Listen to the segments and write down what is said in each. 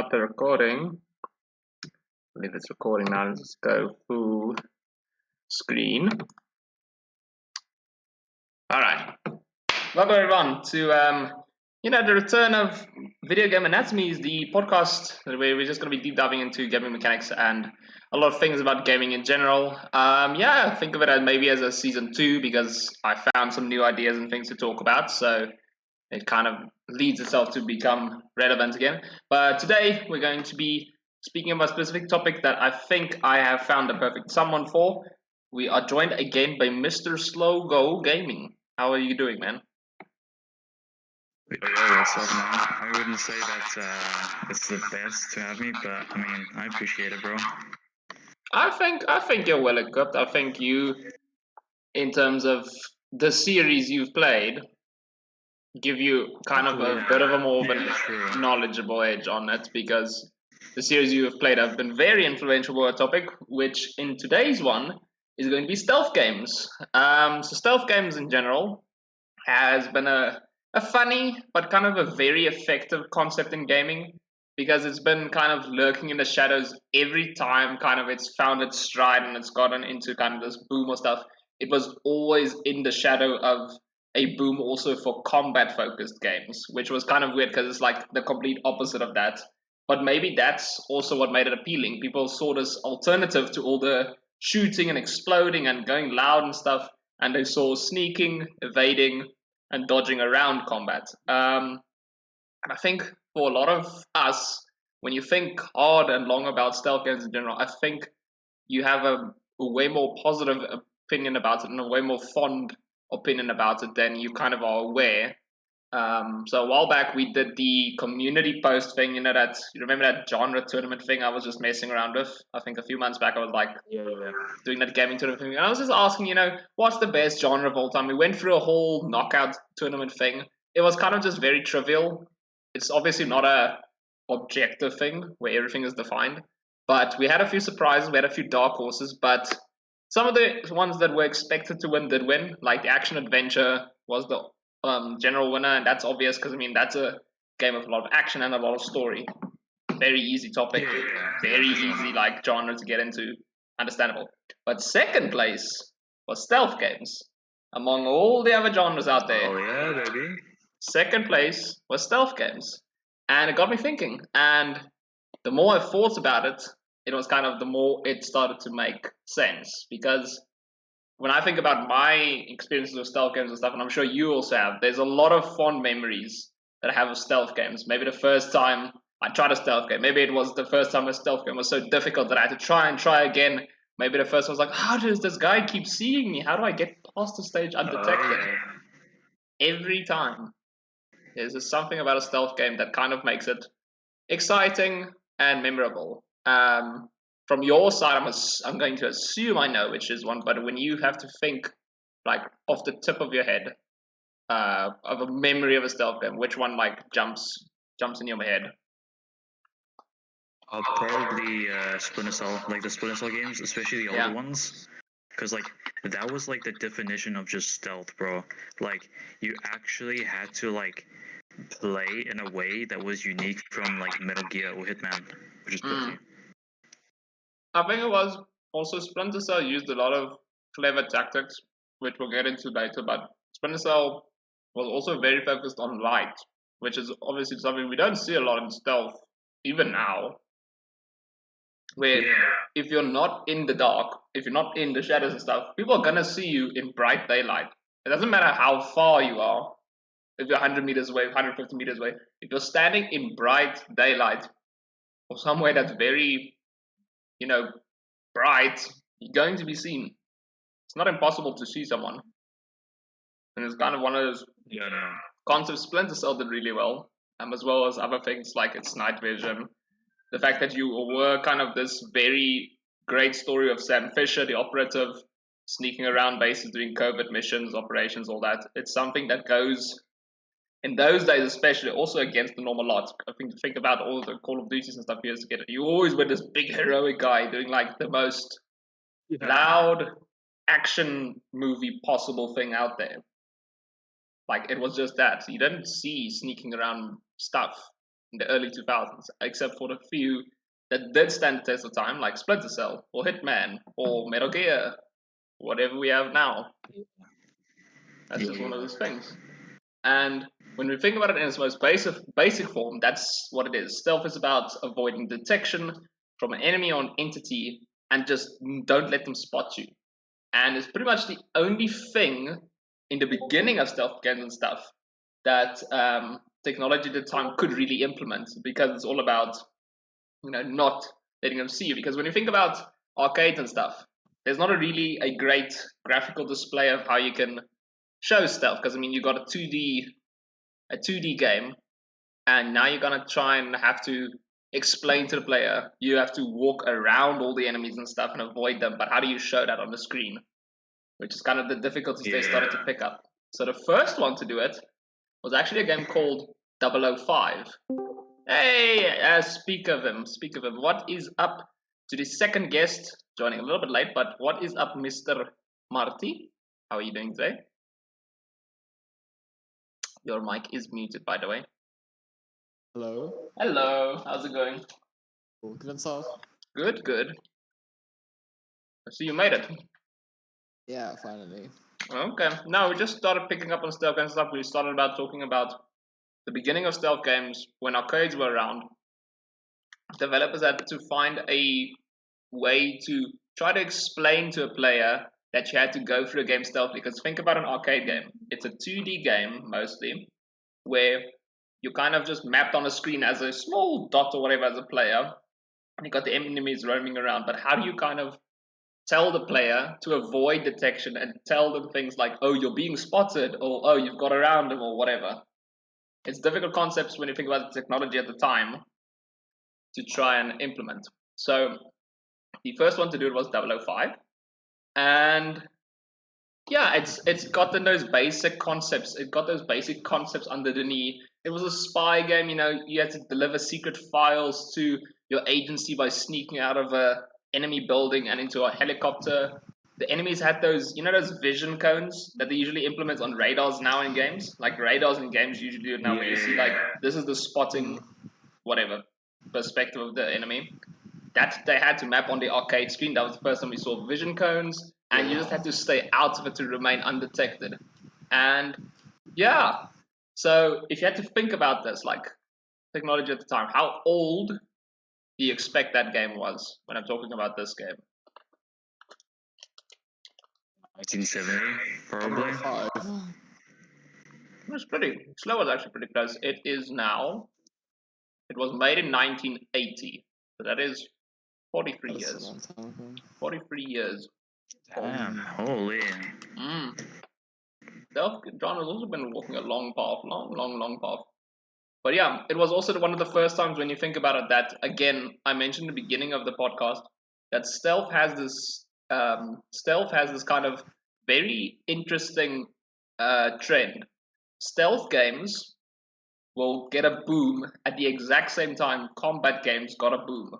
start the recording. I believe it's recording now. Let's just go full screen. All right. Welcome everyone to the return of Video Game Anatomies, the podcast where we're just going to be deep diving into gaming mechanics and a lot of things about gaming in general. Think of it as maybe as a season 2 because I found some new ideas and things to talk about. So it kind of leads itself to become relevant again. But today we're going to be speaking about a specific topic that I think I have found the perfect someone for. We are joined again by Mr. Slow Go Gaming. How are you doing, man? Yeah, what's up, man? I wouldn't say that it's the best to have me, but I mean, I appreciate it, bro. I think you're well equipped. I think you, in terms of the series you've played, give you kind of a bit of a more of a knowledgeable edge on it because the series you have played have been very influential on a topic, which in today's one is going to be stealth games. So stealth games in general has been a funny but kind of a very effective concept in gaming because it's been kind of lurking in the shadows every time kind of it's found its stride and it's gotten into kind of this boom or stuff. It was always in the shadow of a boom also for combat focused games, which was kind of weird because it's like the complete opposite of that. But maybe that's also what made it appealing. People saw this alternative to all the shooting and exploding and going loud and stuff, and they saw sneaking, evading, and dodging around combat. And I think for a lot of us, when you think hard and long about stealth games in general, I think you have a way more positive opinion about it and a way more fond opinion about it than you kind of are aware. So a while back we did the community post thing, you remember that genre tournament thing I was just messing around with? I think a few months back I was like doing that gaming tournament thing. And I was just asking, what's the best genre of all time? We went through a whole knockout tournament thing. It was kind of just very trivial. It's obviously not a objective thing where everything is defined. But we had a few surprises, we had a few dark horses, but some of the ones that were expected to win did win, like the action adventure was the general winner, and that's obvious because that's a game with a lot of action and a lot of story. Very easy topic, very easy like genre to get into, understandable. But second place was stealth games. Among all the other genres out there, oh yeah, baby. Second place was stealth games, and it got me thinking. And the more I thought about it, it was kind of the more it started to make sense because when I think about my experiences with stealth games and stuff, and I'm sure you also have, there's a lot of fond memories that I have of stealth games. Maybe the first time I tried a stealth game, maybe it was the first time a stealth game was so difficult that I had to try again. Maybe the first one was like, how does this guy keep seeing me? How do I get past the stage undetected? Every time, there's just something about a stealth game that kind of makes it exciting and memorable. From your side, I'm going to assume I know which is one, but when you have to think, like off the tip of your head, of a memory of a stealth game, which one like jumps in your head? Probably Splinter Cell, like the Splinter Cell games, especially the older ones, because like that was like the definition of just stealth, bro. Like you actually had to like play in a way that was unique from like Metal Gear or Hitman, which is pretty. I think it was also Splinter Cell used a lot of clever tactics, which we'll get into later, but Splinter Cell was also very focused on light, which is obviously something we don't see a lot in stealth, even now. Where if you're not in the dark, if you're not in the shadows and stuff, people are gonna see you in bright daylight. It doesn't matter how far you are, if you're 100 meters away, 150 meters away, if you're standing in bright daylight or somewhere that's very bright, you're going to be seen. It's not impossible to see someone. And it's kind of one of those concepts Splinter Cell did really well, as well as other things like its night vision. The fact that you were kind of this very great story of Sam Fisher, the operative, sneaking around bases, doing covert missions, operations, all that. It's something that goes, in those days especially, also against the normal lot. I think about all the Call of Duties and stuff you used to get. You always were this big heroic guy doing like the most loud action movie possible thing out there. Like it was just that. You didn't see sneaking around stuff. in the early 2000s, except for the few that did stand the test of time, like Splinter Cell or Hitman or Metal Gear, whatever we have now. That's just one of those things. And when we think about it in its most basic form, that's what it is. Stealth is about avoiding detection from an enemy or an entity and just don't let them spot you. And it's pretty much the only thing in the beginning of stealth games and stuff that technology at the time could really implement, because it's all about not letting them see you. Because when you think about arcades and stuff, there's not really a great graphical display of how you can show stealth. Because I mean, you got a 2D game, and now you're gonna try and have to explain to the player you have to walk around all the enemies and stuff and avoid them. But how do you show that on the screen? Which is kind of the difficulties they started to pick up. So the first one to do it was actually a game called 005. Hey, speak of him. What is up to the second guest, joining a little bit late, but what is up, Mr. Marty? How are you doing today? Your mic is muted, by the way. Hello. Hello, how's it going? Good and stuff. Good. I see you made it. Yeah, finally. Okay, now we just started picking up on stealth and stuff. We started about talking about the beginning of stealth games when arcades were around. Developers had to find a way to try to explain to a player that you had to go through a game stealthily. Because think about an arcade game. It's a 2D game, mostly, where you're kind of just mapped on a screen as a small dot or whatever as a player. And you got the enemies roaming around. But how do you kind of tell the player to avoid detection and tell them things like, oh, you're being spotted, or oh, you've got around them, or whatever? It's difficult concepts when you think about the technology at the time to try and implement. So the first one to do it was 005. And yeah, it's gotten those basic concepts. It got those basic concepts under the knee. It was a spy game, you had to deliver secret files to your agency by sneaking out of a enemy building and into a helicopter. The enemies had those vision cones that they usually implement on radars now in games. Like radars in games usually do it now, where you see like this is the spotting whatever perspective of the enemy. That they had to map on the arcade screen. That was the first time we saw vision cones, and you just had to stay out of it to remain undetected. And yeah, so if you had to think about this, like technology at the time, how old do you expect that game was when I'm talking about this game? 1970, probably. Slow was actually pretty close. It was made in 1980. So that is 43 years. 43 years. Damn, holy. John has also been walking a long path. But yeah, it was also one of the first times when you think about it that, again, I mentioned in the beginning of the podcast, that stealth has this kind of very interesting trend. Stealth games will get a boom at the exact same time combat games got a boom.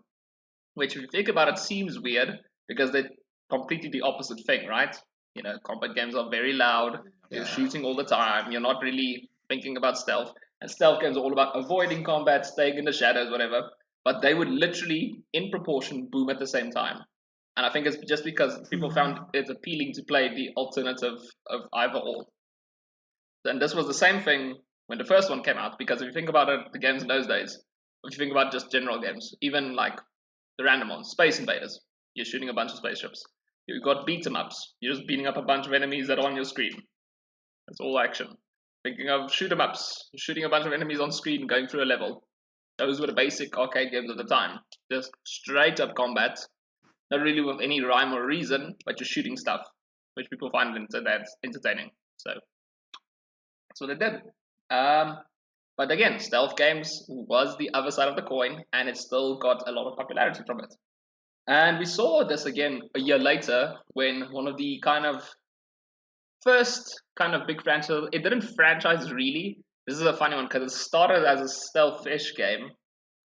Which, if you think about it, seems weird because they're completely the opposite thing, right? Combat games are very loud. You're shooting all the time. You're not really thinking about stealth. And stealth games are all about avoiding combat, staying in the shadows, whatever. But they would literally, in proportion, boom at the same time. And I think it's just because people found it appealing to play the alternative of either or. And this was the same thing when the first one came out, because if you think about it, the games in those days, if you think about just general games, even like the random ones, Space Invaders, you're shooting a bunch of spaceships. You've got beat 'em ups, you're just beating up a bunch of enemies that are on your screen. That's all action. Thinking of shoot 'em ups, shooting a bunch of enemies on screen, going through a level. Those were the basic arcade games of the time. Just straight up combat, not really with any rhyme or reason, but you're shooting stuff, which people find entertaining. So that's what it did. But again, stealth games was the other side of the coin, and it still got a lot of popularity from it. And we saw this again a year later when one of the kind of first kind of big franchise, it didn't franchise really. This is a funny one because it started as a stealth-ish game,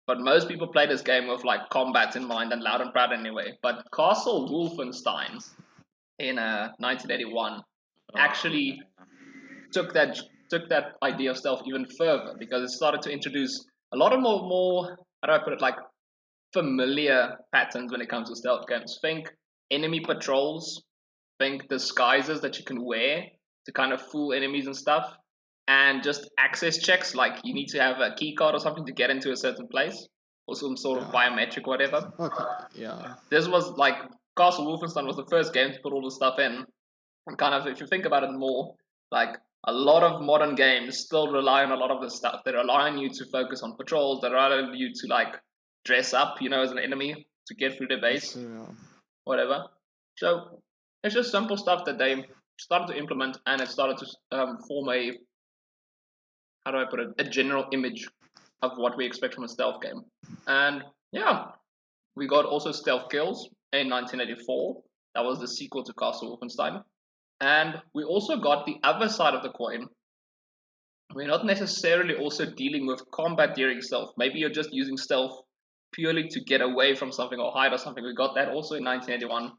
but most people play this game with like combat in mind and loud and proud anyway. But Castle Wolfenstein in 1981 actually took that idea of stealth even further, because it started to introduce a lot of more how do I put it, like familiar patterns when it comes to stealth games. Think enemy patrols, think disguises that you can wear to kind of fool enemies and stuff, and just access checks, like you need to have a key card or something to get into a certain place, or some sort of biometric whatever. Okay, yeah. This was like Castle Wolfenstein was the first game to put all this stuff in. And kind of, if you think about it more, like a lot of modern games still rely on a lot of this stuff. They rely on you to focus on patrols. They rely on you to like dress up, as an enemy to get through the base, whatever. So it's just simple stuff that they started to implement, and it started to form a, how do I put it, a general image of what we expect from a stealth game. And yeah, we got also Stealth Kills in 1984. That was the sequel to Castle Wolfenstein. And we also got the other side of the coin. We're not necessarily also dealing with combat during stealth. Maybe you're just using stealth purely to get away from something or hide or something. We got that also in 1981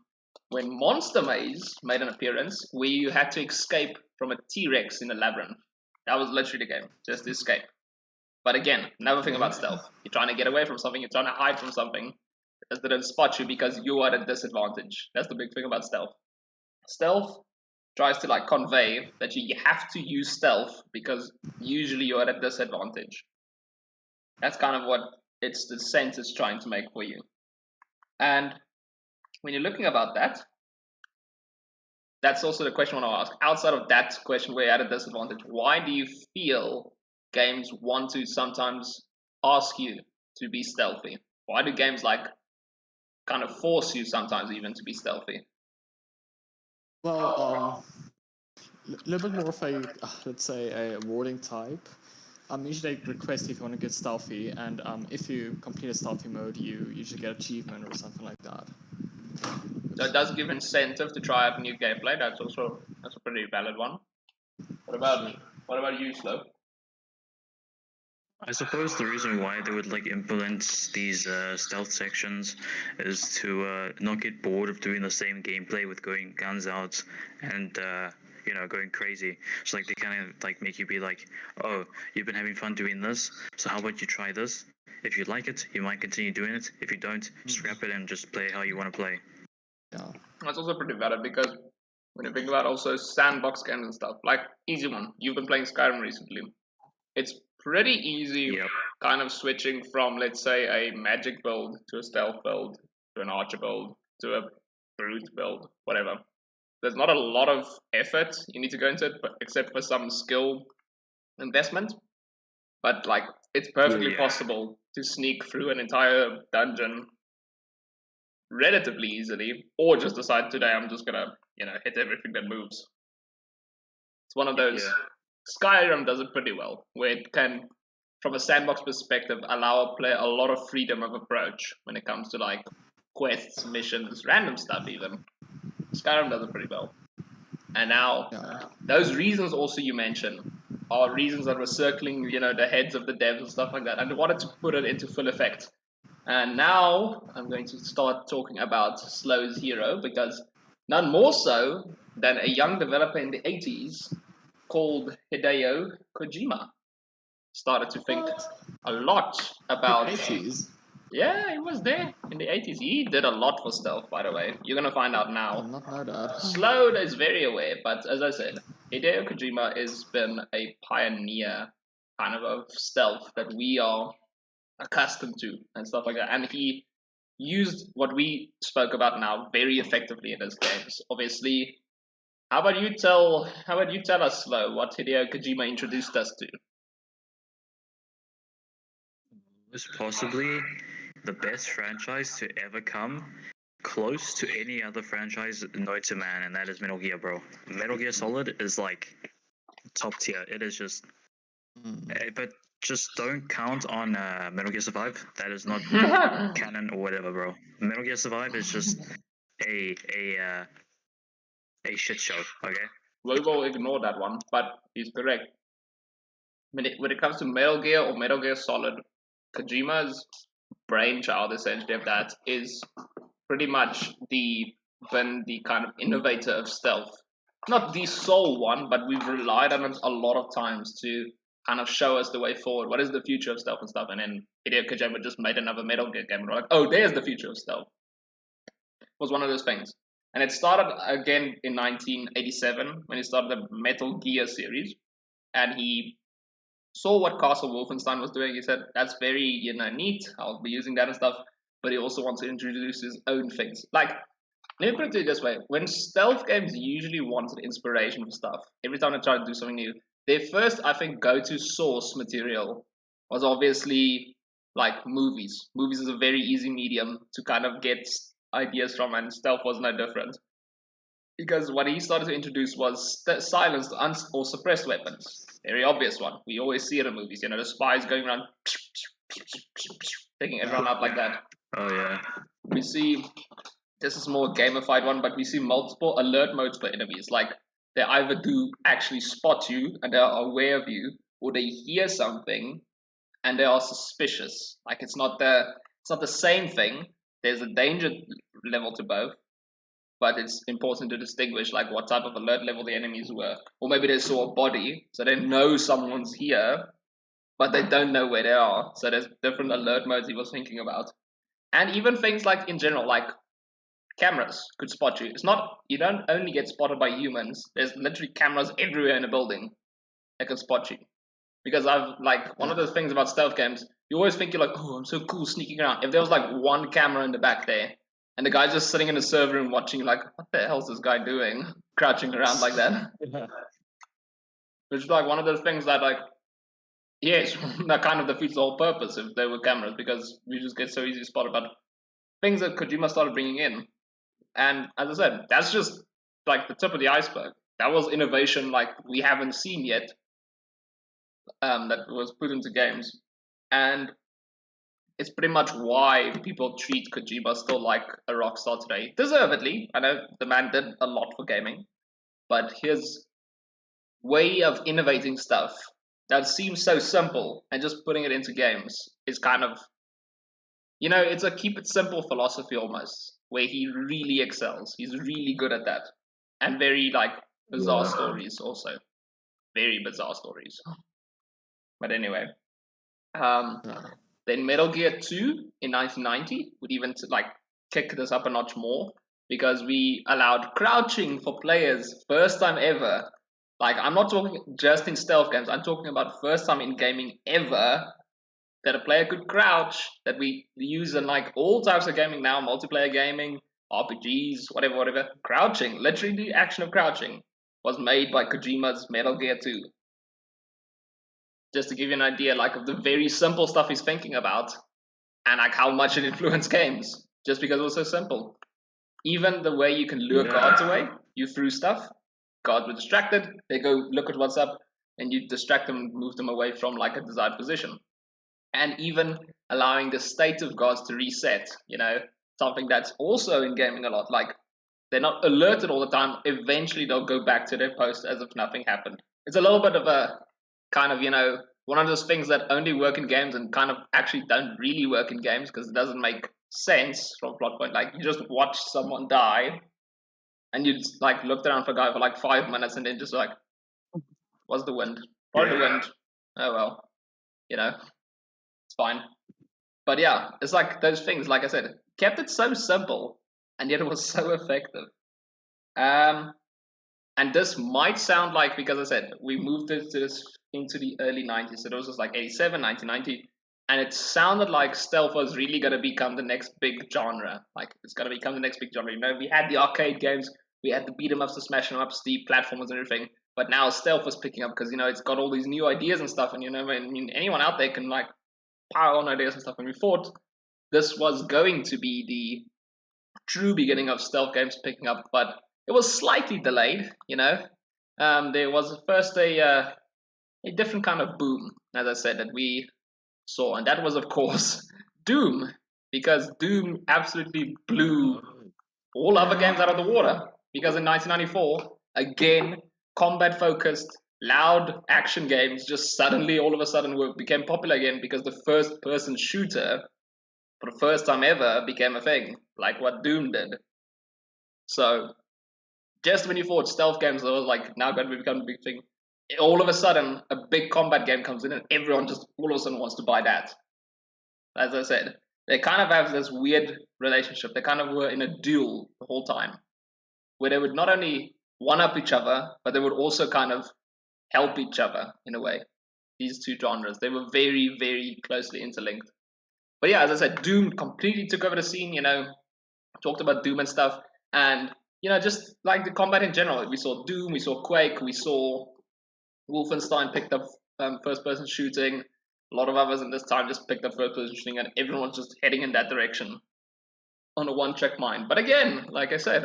when Monster Maze made an appearance where you had to escape from a T-Rex in a labyrinth. That was literally the game, just to escape. But again, another thing about stealth. You're trying to get away from something, you're trying to hide from something. As they don't spot you because you are at a disadvantage. That's the big thing about stealth. Stealth tries to like convey that you have to use stealth because usually you're at a disadvantage. That's kind of what it's the sense it's trying to make for you. And when you're looking about that, that's also the question I want to ask. Outside of that question where you're at a disadvantage, why do you feel games want to sometimes ask you to be stealthy? Why do games like kind of force you sometimes even to be stealthy? Well, a little bit more of a, let's say, a rewarding type. Usually they request if you want to get stealthy, and if you complete a stealthy mode, you usually get achievement or something like that. So it does give incentive to try out new gameplay. That's a pretty valid one. What about you, Slow? I suppose the reason why they would like implement these stealth sections is to not get bored of doing the same gameplay with going guns out and going crazy. So like they kind of like make you be like, oh, you've been having fun doing this, so how about you try this? If you like it, you might continue doing it. If you don't, scrap it and just play how you want to play. Yeah. That's also pretty valid because when you think about also sandbox games and stuff, like easy one, you've been playing Skyrim recently. It's pretty easy kind of switching from, let's say, a magic build to a stealth build to an archer build to a brute build, whatever. There's not a lot of effort you need to go into it, but except for some skill investment. But like, it's perfectly possible to sneak through an entire dungeon relatively easily, or just decide today I'm just gonna, hit everything that moves. It's one of those. Skyrim does it pretty well, where it can, from a sandbox perspective, allow a player a lot of freedom of approach when it comes to like quests, missions, random stuff even. Skyrim does it pretty well. And now, those reasons also you mentioned are reasons that were circling, the heads of the devs and stuff like that, and they wanted to put it into full effect. And now, I'm going to start talking about Slow's hero, because none more so than a young developer in the 80s called Hideo Kojima started to think a lot about... The 80s? Yeah, he was there in the 80s. He did a lot for stealth, by the way. You're going to find out now. I'm not know that. Slow is very aware, but as I said, Hideo Kojima has been a pioneer kind of stealth that we are accustomed to and stuff like that. And he used what we spoke about now very effectively in his games. Obviously, how about you tell us, Slow, what Hideo Kojima introduced us to? It's possibly the best franchise to ever come close to any other franchise known to man, and that is Metal Gear, bro. Metal Gear Solid is like top tier. It is just, but just don't count on Metal Gear Survive. That is not canon or whatever, bro. Metal Gear Survive is just a shit show. Okay. We will ignore that one, but he's correct. When it comes to Metal Gear or Metal Gear Solid, Kojima's brainchild essentially of that is pretty much been the kind of innovator of stealth. Not the sole one, but we've relied on it a lot of times to kind of show us the way forward. What is the future of stealth and stuff? And then Hideo Kojima just made another Metal Gear game, and we're like, oh, there's the future of stealth. It was one of those things. And it started again in 1987 when he started the Metal Gear series, and he saw what Castle Wolfenstein was doing. He said, that's very, neat. I'll be using that and stuff. But he also wants to introduce his own things. Like, let me put it to you this way. When stealth games usually wanted inspiration for stuff, every time they tried to do something new, their first, I think, go-to source material was obviously like movies. Movies is a very easy medium to kind of get ideas from, and stealth was no different. Because what he started to introduce was silenced or suppressed weapons. Very obvious one. We always see it in movies. The spies going around taking everyone out like that. Oh yeah. We see, this is more gamified one, but we see multiple alert modes for enemies. Like, they either do actually spot you and they are aware of you, or they hear something and they are suspicious. Like, it's not the same thing. There's a danger level to both, but it's important to distinguish like what type of alert level the enemies were. Or maybe they saw a body, so they know someone's here, but they don't know where they are. So there's different alert modes he was thinking about. And even things like in general, like cameras could spot you. It's not, you don't only get spotted by humans. There's literally cameras everywhere in a building that can spot you. Because one of those things about stealth games, you always think you're like, oh, I'm so cool sneaking around. If there was like one camera in the back there, and the guy's just sitting in a server room watching, like, what the hell's this guy doing? Crouching around like that. Which is like one of those things that, like, yes, that kind of defeats the whole purpose if there were cameras, because we just get so easily spotted. But things that Kojima started bringing in. And as I said, that's just like the tip of the iceberg. That was innovation like we haven't seen yet, that was put into games. And it's pretty much why people treat Kojima still like a rock star today. Deservedly. I know the man did a lot for gaming, but his way of innovating stuff that seems so simple and just putting it into games is kind of, it's a keep it simple philosophy almost, where he really excels. He's really good at that. And very like bizarre stories also. Very bizarre stories. But anyway. Then Metal Gear 2 in 1990 would even kick this up a notch more, because we allowed crouching for players, first time ever. Like, I'm not talking just in stealth games, I'm talking about first time in gaming ever that a player could crouch, that we use in like all types of gaming now, multiplayer gaming, RPGs, whatever. Crouching, literally the action of crouching, was made by Kojima's Metal Gear 2. Just to give you an idea, like, of the very simple stuff he's thinking about, and like how much it influenced games, just because it was so simple. Even the way you can lure guards away, you threw stuff, guards were distracted, they go look at what's up, and you distract them, move them away from like a desired position. And even allowing the state of guards to reset, something that's also in gaming a lot. Like, they're not alerted all the time, eventually they'll go back to their post as if nothing happened. It's a little bit of a kind of, one of those things that only work in games and kind of actually don't really work in games because it doesn't make sense from a plot point. Like, you just watch someone die and you just like looked around for a guy for like 5 minutes and then just like, what's the wind? Probably the wind. Oh well, it's fine. But yeah, it's like those things, like I said, kept it so simple and yet it was so effective. And this might sound like, because I said, we moved this into the early 90s, so it was just like 87, 1990, and it sounded like stealth was really going to become the next big genre. Like, it's going to become the next big genre. We had the arcade games, we had the beat 'em ups, the smash 'em ups, the platformers and everything, but now stealth was picking up because, it's got all these new ideas and stuff, and, anyone out there can, like, power on ideas and stuff, and we thought this was going to be the true beginning of stealth games picking up, but it was slightly delayed, There was first a different kind of boom, as I said, that we saw, and that was, of course, Doom, because Doom absolutely blew all other games out of the water, because in 1994, again, combat-focused, loud action games just suddenly, all of a sudden, became popular again, because the first-person shooter, for the first time ever, became a thing, like what Doom did. So, just when you thought stealth games were like now going to become a big thing, all of a sudden a big combat game comes in and everyone just all of a sudden wants to buy that. As I said, they kind of have this weird relationship. They kind of were in a duel the whole time, where they would not only one-up each other, but they would also kind of help each other in a way. These two genres, they were very, very closely interlinked. But yeah, as I said, Doom completely took over the scene. Talked about Doom and stuff, and just like the combat in general. We saw Doom, we saw Quake, we saw Wolfenstein picked up first-person shooting. A lot of others in this time just picked up first-person shooting, and everyone's just heading in that direction on a one-track mind. But again, like I said,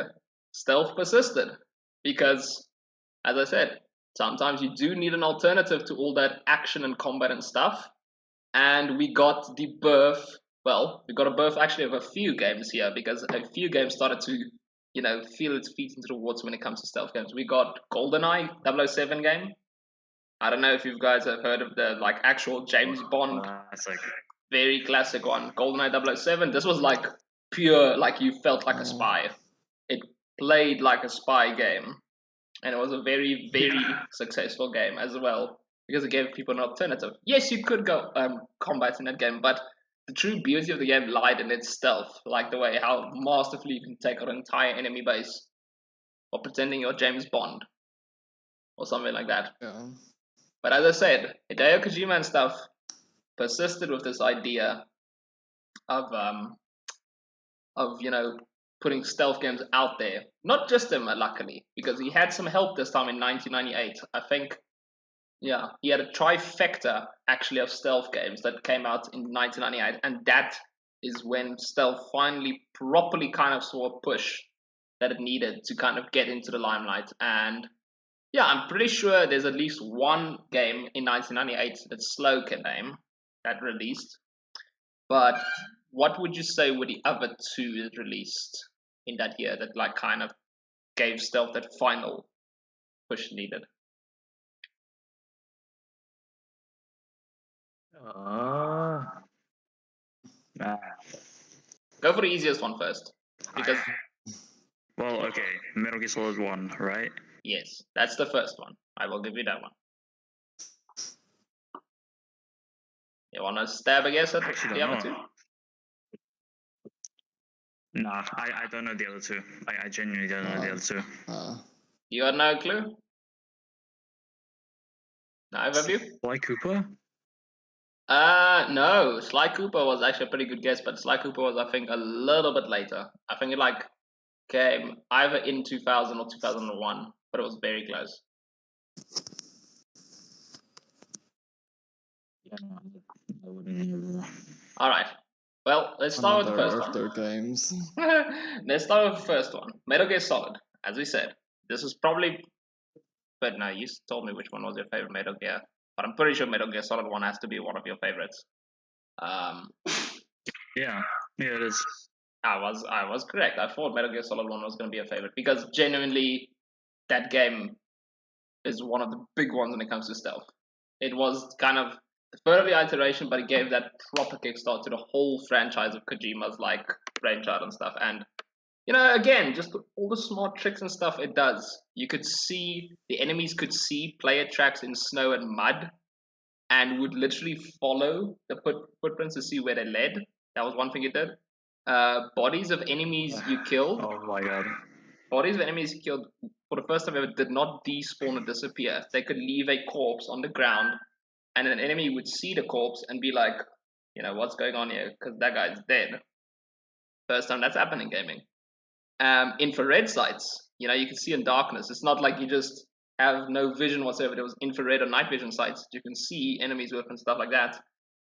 stealth persisted because, as I said, sometimes you do need an alternative to all that action and combat and stuff. And we got the birth. Well, we got a birth actually of a few games here because a few games started to, feel its feet into the water when it comes to stealth games. We got GoldenEye 007 game. I don't know if you guys have heard of the actual James Bond, classic. Very classic one, GoldenEye 007. This was pure, you felt like a spy. It played like a spy game, and it was a very, very successful game as well because it gave people an alternative. Yes, you could go combat in that game, but the true beauty of the game lied in its stealth, like the way how masterfully you can take out an entire enemy base or pretending you're James Bond or something like that. Yeah. But as I said, Hideo Kojima and stuff persisted with this idea of putting stealth games out there. Not just him, luckily, because he had some help this time in 1998. I think, yeah, he had a trifecta actually of stealth games that came out in 1998, and that is when stealth finally properly kind of saw a push that it needed to kind of get into the limelight. And yeah, I'm pretty sure there's at least one game in 1998 that Slow can name that released. But what would you say were the other two that released in that year that kind of gave stealth that final push needed? Go for the easiest one first. Because well, okay, Metal Gear Solid 1, right? Yes, that's the first one. I will give you that one. You want to stab a guess at the other two? Nah, I don't know the other two. I genuinely don't know the other two. You got no clue? Neither of you? Sly Cooper? No. Sly Cooper was actually a pretty good guess, but Sly Cooper was, I think, a little bit later. I think it came either in 2000 or 2001, but it was very close. All right. Well, let's start with the first one. Games. Let's start with the first one. Metal Gear Solid. As we said, this is probably. But no, you told me which one was your favorite Metal Gear. But I'm pretty sure Metal Gear Solid 1 has to be one of your favorites. Yeah, it is. I was correct. I thought Metal Gear Solid 1 was going to be a favorite because genuinely, that game is one of the big ones when it comes to stealth. It was kind of the third of the iteration, but it gave that proper kickstart to the whole franchise of Kojima's Brainchild and stuff. And again, just all the smart tricks and stuff it does. You could see the enemies could see player tracks in snow and mud, and would literally follow the footprints to see where they led. That was one thing it did. Bodies of enemies you killed. Oh my god. Bodies of enemies you killed for the first time ever did not despawn or disappear. They could leave a corpse on the ground, and an enemy would see the corpse and be like, what's going on here? Because that guy's dead. First time that's happened in gaming. Infrared sights, you can see in darkness. It's not like you just have no vision whatsoever. There was infrared or night vision sights that you can see enemies with and stuff like that.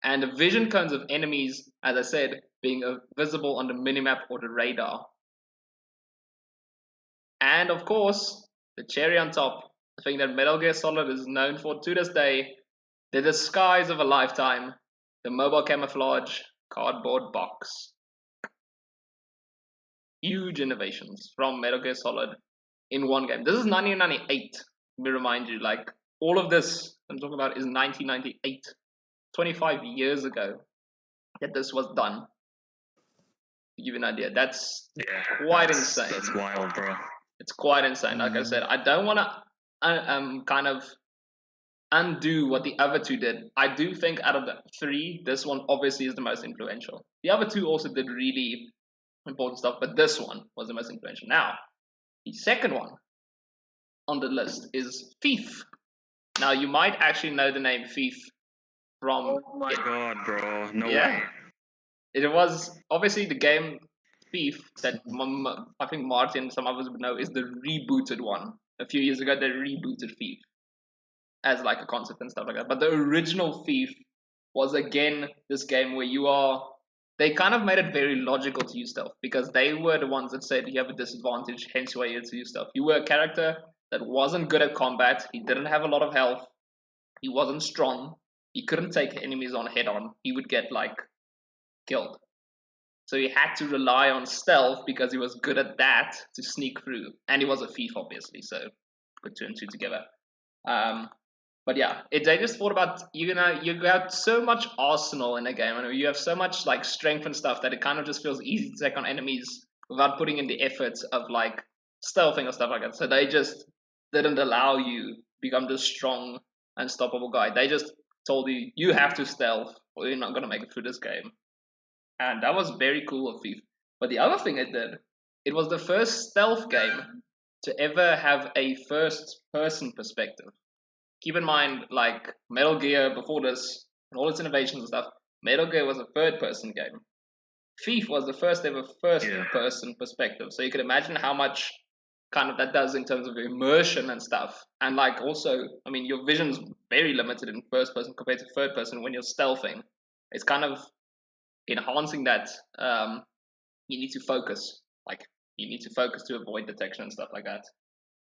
And the vision cones of enemies, as I said, being visible on the minimap or the radar. And of course, the cherry on top, the thing that Metal Gear Solid is known for to this day, the disguise of a lifetime, the mobile camouflage cardboard box. Huge innovations from Metal Gear Solid in one game. This is 1998. Let me remind you, all of this I'm talking about is 1998. 25 years ago that this was done. To give you an idea, that's quite insane. That's wild, bro. It's quite insane. Like I said, I don't want to kind of undo what the other two did. I do think out of the three, this one obviously is the most influential. The other two also did really important stuff, but this one was the most influential. Now, the second one on the list is Thief. Now, you might actually know the name Thief from... Oh my god, bro. No Yeah. way. It was obviously the game Thief that I think Martin and some others would know is the rebooted one. A few years ago, they rebooted Thief as like a concept and stuff like that. But the original Thief was again this game where you are... They kind of made it very logical to use stealth because they were the ones that said you have a disadvantage, hence why you had to use stealth. You were a character that wasn't good at combat. He didn't have a lot of health. He wasn't strong. He couldn't take enemies on head on. He would get like killed. So he had to rely on stealth because he was good at that to sneak through. And he was a thief, obviously, so put two and two together. But yeah, they just thought about, you got so much arsenal in the game, and you have so much like strength and stuff that it kind of just feels easy to take on enemies without putting in the effort of like stealthing or stuff like that. So they just didn't allow you become this strong, unstoppable guy. They just told you, you have to stealth or you're not going to make it through this game. And that was very cool of Thief. But the other thing it did, it was the first stealth game to ever have a first-person perspective. Keep in mind, like Metal Gear before this, and all its innovations and stuff, Metal Gear was a third-person game. Thief was the first ever first-person perspective. So you can imagine how much kind of that does in terms of immersion and stuff. And like also, I mean, your vision's very limited in first-person compared to third-person when you're stealthing. It's kind of enhancing that. You need to focus. Like, you need to focus to avoid detection and stuff like that.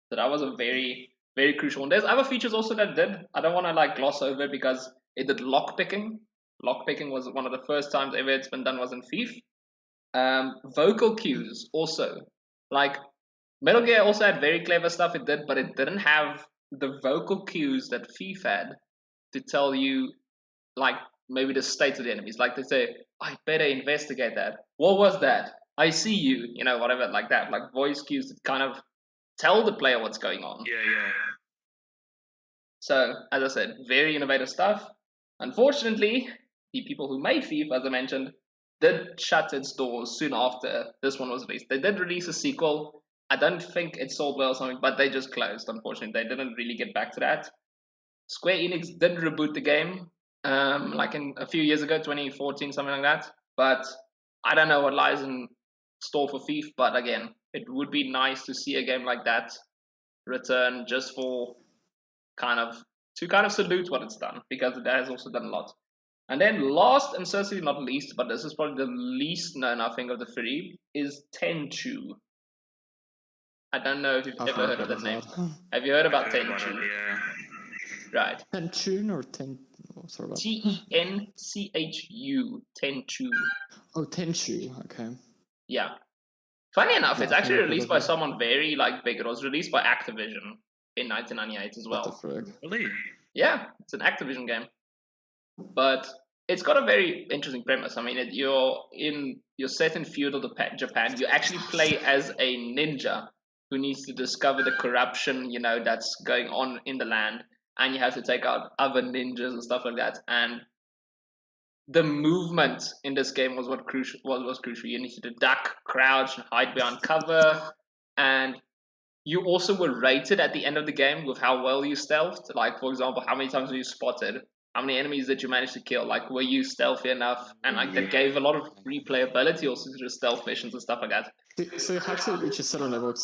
So that was a very... very crucial. And there's other features also that did. I don't want to like gloss over it because it did lockpicking. Lockpicking was one of the first times ever it's been done was in Thief. Vocal cues also. Like Metal Gear also had very clever stuff it did, but it didn't have the vocal cues that Thief had to tell you like maybe the state of the enemies. Like they say, I better investigate that. What was that? I see you. You know, whatever like that. Like voice cues that kind of tell the player what's going on. Yeah. So, as I said, very innovative stuff. Unfortunately, the people who made Thief, as I mentioned, did shut its doors soon after this one was released. They did release a sequel. I don't think it sold well or something, but they just closed, unfortunately. They didn't really get back to that. Square Enix did reboot the game, like in a few years ago, 2014, something like that. But I don't know what lies in store for Thief, but again, it would be nice to see a game like that return just for kind of salute what it's done, because it has also done a lot. And then last and certainly not least, but this is probably the least known I think of the three, is Tenchu. I don't know if you've ever heard of the name. Have you heard about Tenchu? Yeah. Right. Tenchu or Ten? Oh, sorry about Tenchu. Tenchu. Oh, Tenchu. Okay. Yeah. Funny enough, it's actually released by someone very like big. It was released by Activision in 1998 as well. What the frick? Really? Yeah, it's an Activision game, but it's got a very interesting premise. I mean, you're set in feudal Japan. You actually play as a ninja who needs to discover the corruption, that's going on in the land, and you have to take out other ninjas and stuff like that. And the movement in this game was crucial. You needed to duck, crouch, and hide behind cover. And you also were rated at the end of the game with how well you stealthed. Like, for example, how many times were you spotted? How many enemies did you manage to kill? Like, were you stealthy enough? And like that gave a lot of replayability also to the stealth missions and stuff like that. So you had to reach a certain level of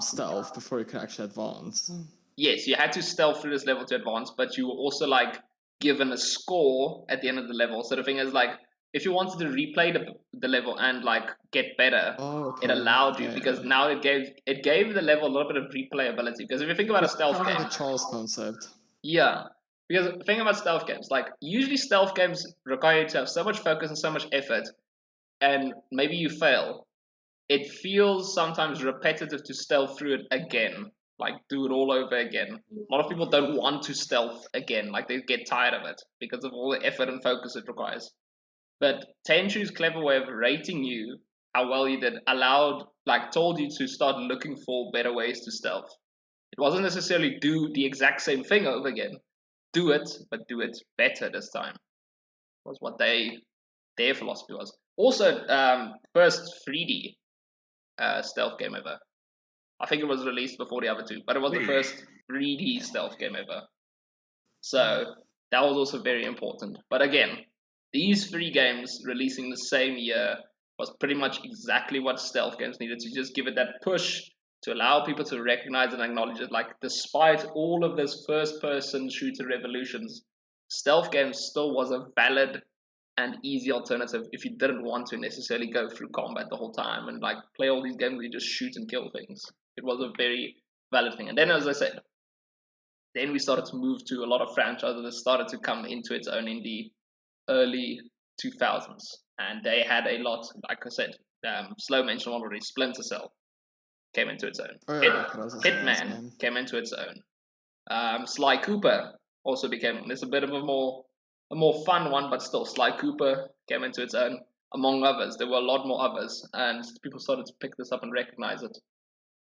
stealth before you can actually advance. Yes, you had to stealth through this level to advance, but you were also like given a score at the end of the level. So the thing is, like, if you wanted to replay the level and like get better, it allowed you, because now it gave the level a little bit of replayability. Because if you think about a stealth game, the Charles concept. Yeah, because the thing about stealth games, like usually stealth games require you to have so much focus and so much effort, and maybe you fail. It feels sometimes repetitive to stealth through it again. Like, do it all over again. A lot of people don't want to stealth again. Like, they get tired of it because of all the effort and focus it requires. But Tenchu's clever way of rating you, how well you did, told you to start looking for better ways to stealth. It wasn't necessarily do the exact same thing over again. do it, but do it better this time. Was what their philosophy was. Also, first 3D stealth game ever. I think it was released before the other two, but it was the first 3D stealth game ever. So that was also very important. But again, these 3 games releasing the same year was pretty much exactly what stealth games needed to just give it that push to allow people to recognize and acknowledge it. Like, despite all of this first-person shooter revolutions, stealth games still was a valid and easy alternative if you didn't want to necessarily go through combat the whole time and like play all these games where you just shoot and kill things. It was a very valid thing. And then, as I said, then we started to move to a lot of franchises that started to come into its own in the early 2000s. And they had a lot, like I said, Slow mentioned already, Splinter Cell came into its own. Hitman came into its own. Sly Cooper also became, it's a bit of a more fun one, but still, Sly Cooper came into its own, among others. There were a lot more others, and people started to pick this up and recognize it.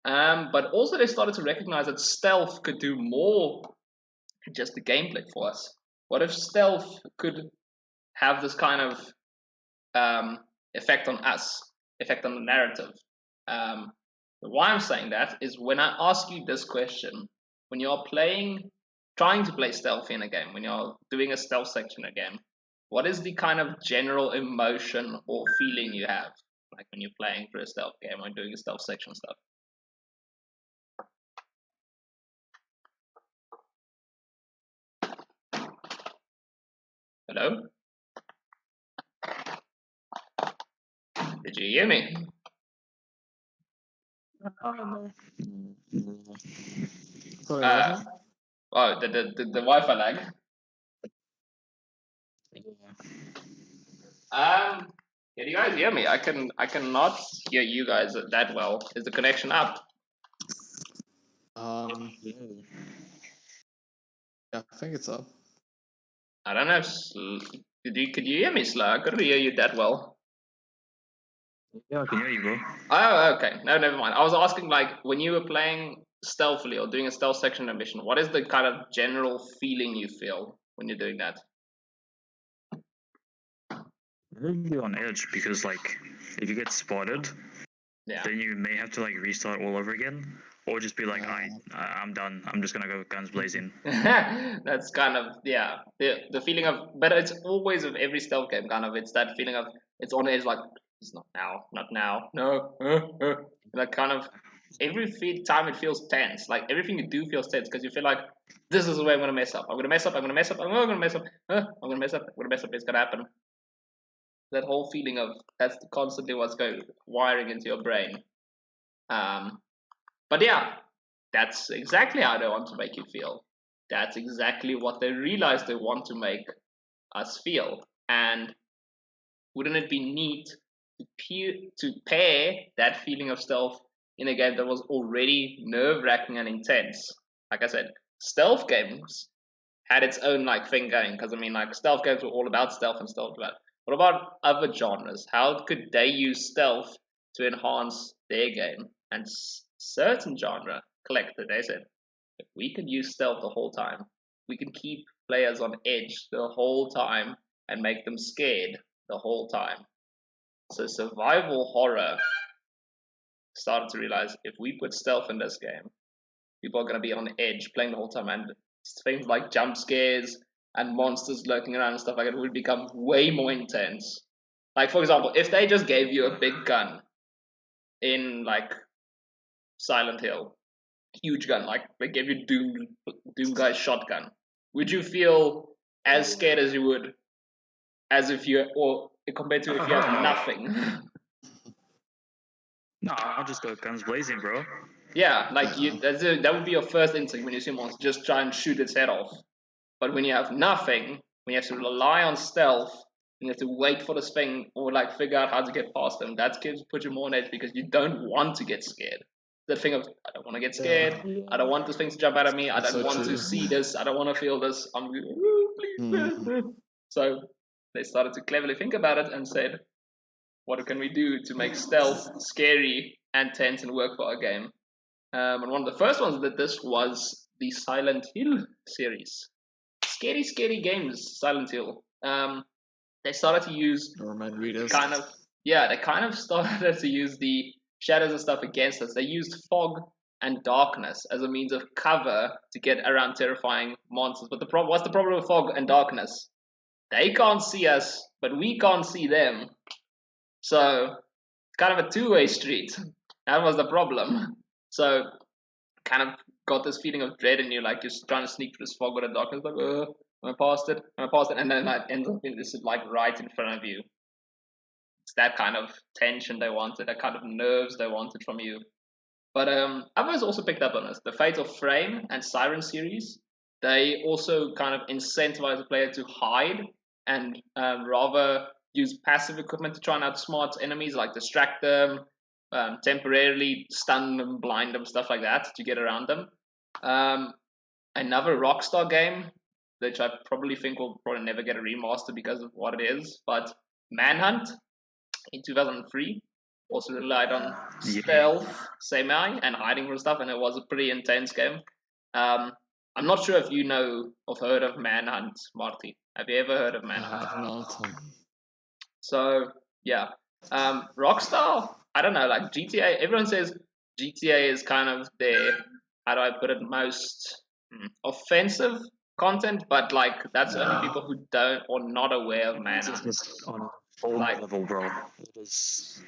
But also they started to recognize that stealth could do more than just the gameplay for us. What if stealth could have this kind of effect on us, effect on the narrative? Why I'm saying that is when I ask you this question, when you're trying to play stealthy in a game, when you're doing a stealth section in a game, what is the kind of general emotion or feeling you have, like when you're playing through a stealth game or doing a stealth section stuff? Hello? Did you hear me? Sorry, oh, the Wi-Fi lag. Can you guys hear me? I cannot hear you guys that well. Is the connection up? Yeah, I think it's up. I don't know if could you hear me, Slow? I couldn't hear you that well. Yeah, I can hear you, bro. Oh, okay. No, never mind. I was asking, like, when you were playing stealthily or doing a stealth section mission, what is the kind of general feeling you feel when you're doing that? Really on edge because, like, if you get spotted, then you may have to like restart all over again, or just be like, I'm done. I'm just gonna go guns blazing. That's kind of the feeling of, but it's always with every stealth game kind of. It's that feeling of it's on edge, like it's not now, no, like kind of every time it feels tense. Like everything you do feels tense because you feel like this is the way I'm gonna mess up. I'm gonna mess up. I'm gonna mess up. I'm gonna mess up. I'm gonna mess up. I'm gonna mess up. It's gonna happen. That whole feeling of that's constantly what's going wiring into your brain. But yeah, that's exactly how they want to make you feel. That's exactly what they realize they want to make us feel. And wouldn't it be neat to pair that feeling of stealth in a game that was already nerve-wracking and intense? Like I said, stealth games had its own like thing going, because I mean, like stealth games were all about stealth and stealth. What about other genres? How could they use stealth to enhance their game? And certain genre collected, they said, if we can use stealth the whole time, we can keep players on edge the whole time and make them scared the whole time. So survival horror started to realize if we put stealth in this game, people are going to be on edge playing the whole time, and things like jump scares and monsters lurking around and stuff like that would become way more intense. Like, for example, if they just gave you a big gun in like Silent Hill, huge gun, like they gave you Doom Guy's shotgun, would you feel as scared as you would as if you, or compared to if you have nothing? No, I'll just go guns blazing, bro. Yeah, like that would be your first instinct when you see a monster, just try and shoot its head off. But when you have nothing, when you have to rely on stealth, and you have to wait for this thing or like figure out how to get past them, that puts you more on edge because you don't want to get scared. The thing of I don't want to get scared. Yeah. I don't want this thing to jump out at me. I don't want to see this. I don't want to feel this. I'm please. So they started to cleverly think about it and said, what can we do to make stealth scary and tense and work for our game? And one of the first ones that this was the Silent Hill series. scary games, Silent Hill. They started to use Norman readers. they kind of started to use the shadows and stuff against us. They used fog and darkness as a means of cover to get around terrifying monsters. But what's the problem with fog and darkness? They can't see us, but we can't see them. So it's kind of a two-way street. That was the problem. So kind of got this feeling of dread in you, like you're trying to sneak through this fog or the darkness, like, am I past it? And then it ends up being this like right in front of you. It's that kind of tension they wanted, that kind of nerves they wanted from you. But others also picked up on this. The Fatal Frame and Siren series, they also kind of incentivize the player to hide and rather use passive equipment to try and outsmart enemies, like distract them, temporarily stun them, blind them, stuff like that to get around them. Another Rockstar game, which I probably think will probably never get a remaster because of what it is, but Manhunt in 2003 also relied on stealth, semi, and hiding from stuff, and it was a pretty intense game. I'm not sure if you know or heard of Manhunt, Marty. Have you ever heard of Manhunt? I have not. So yeah, Rockstar. I don't know, like GTA. Everyone says GTA is kind of their, how do I put it, most offensive content, but like that's only people who don't or not aware of Manhunt. It's on a whole Like- level, bro. It is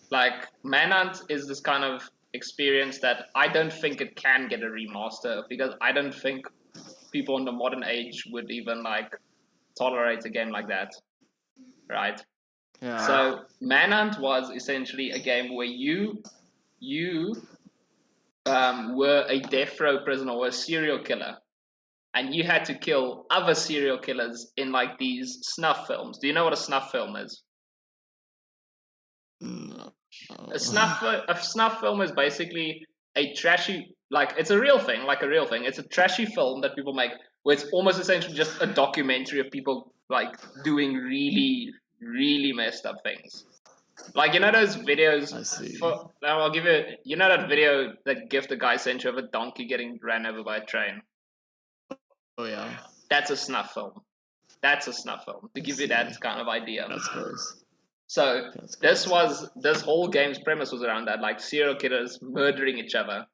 Like Manhunt is this kind of experience that I don't think it can get a remaster, because I don't think people in the modern age would even like tolerate a game like that, right? Yeah. So Manhunt was essentially a game where you were a death row prisoner or a serial killer, and you had to kill other serial killers in like these snuff films. Do you know what a snuff film is? No. A snuff film is basically a trashy, like it's a real thing, It's a trashy film that people make, where it's almost essentially just a documentary of people like doing really, really messed up things. Like, you know those videos? I see. I'll give you. You know that video, that GIF the guy sent you of a donkey getting ran over by a train? Oh yeah. That's a snuff film. To give you that kind of idea. That's gross. So this whole game's premise was around that, like serial killers murdering each other,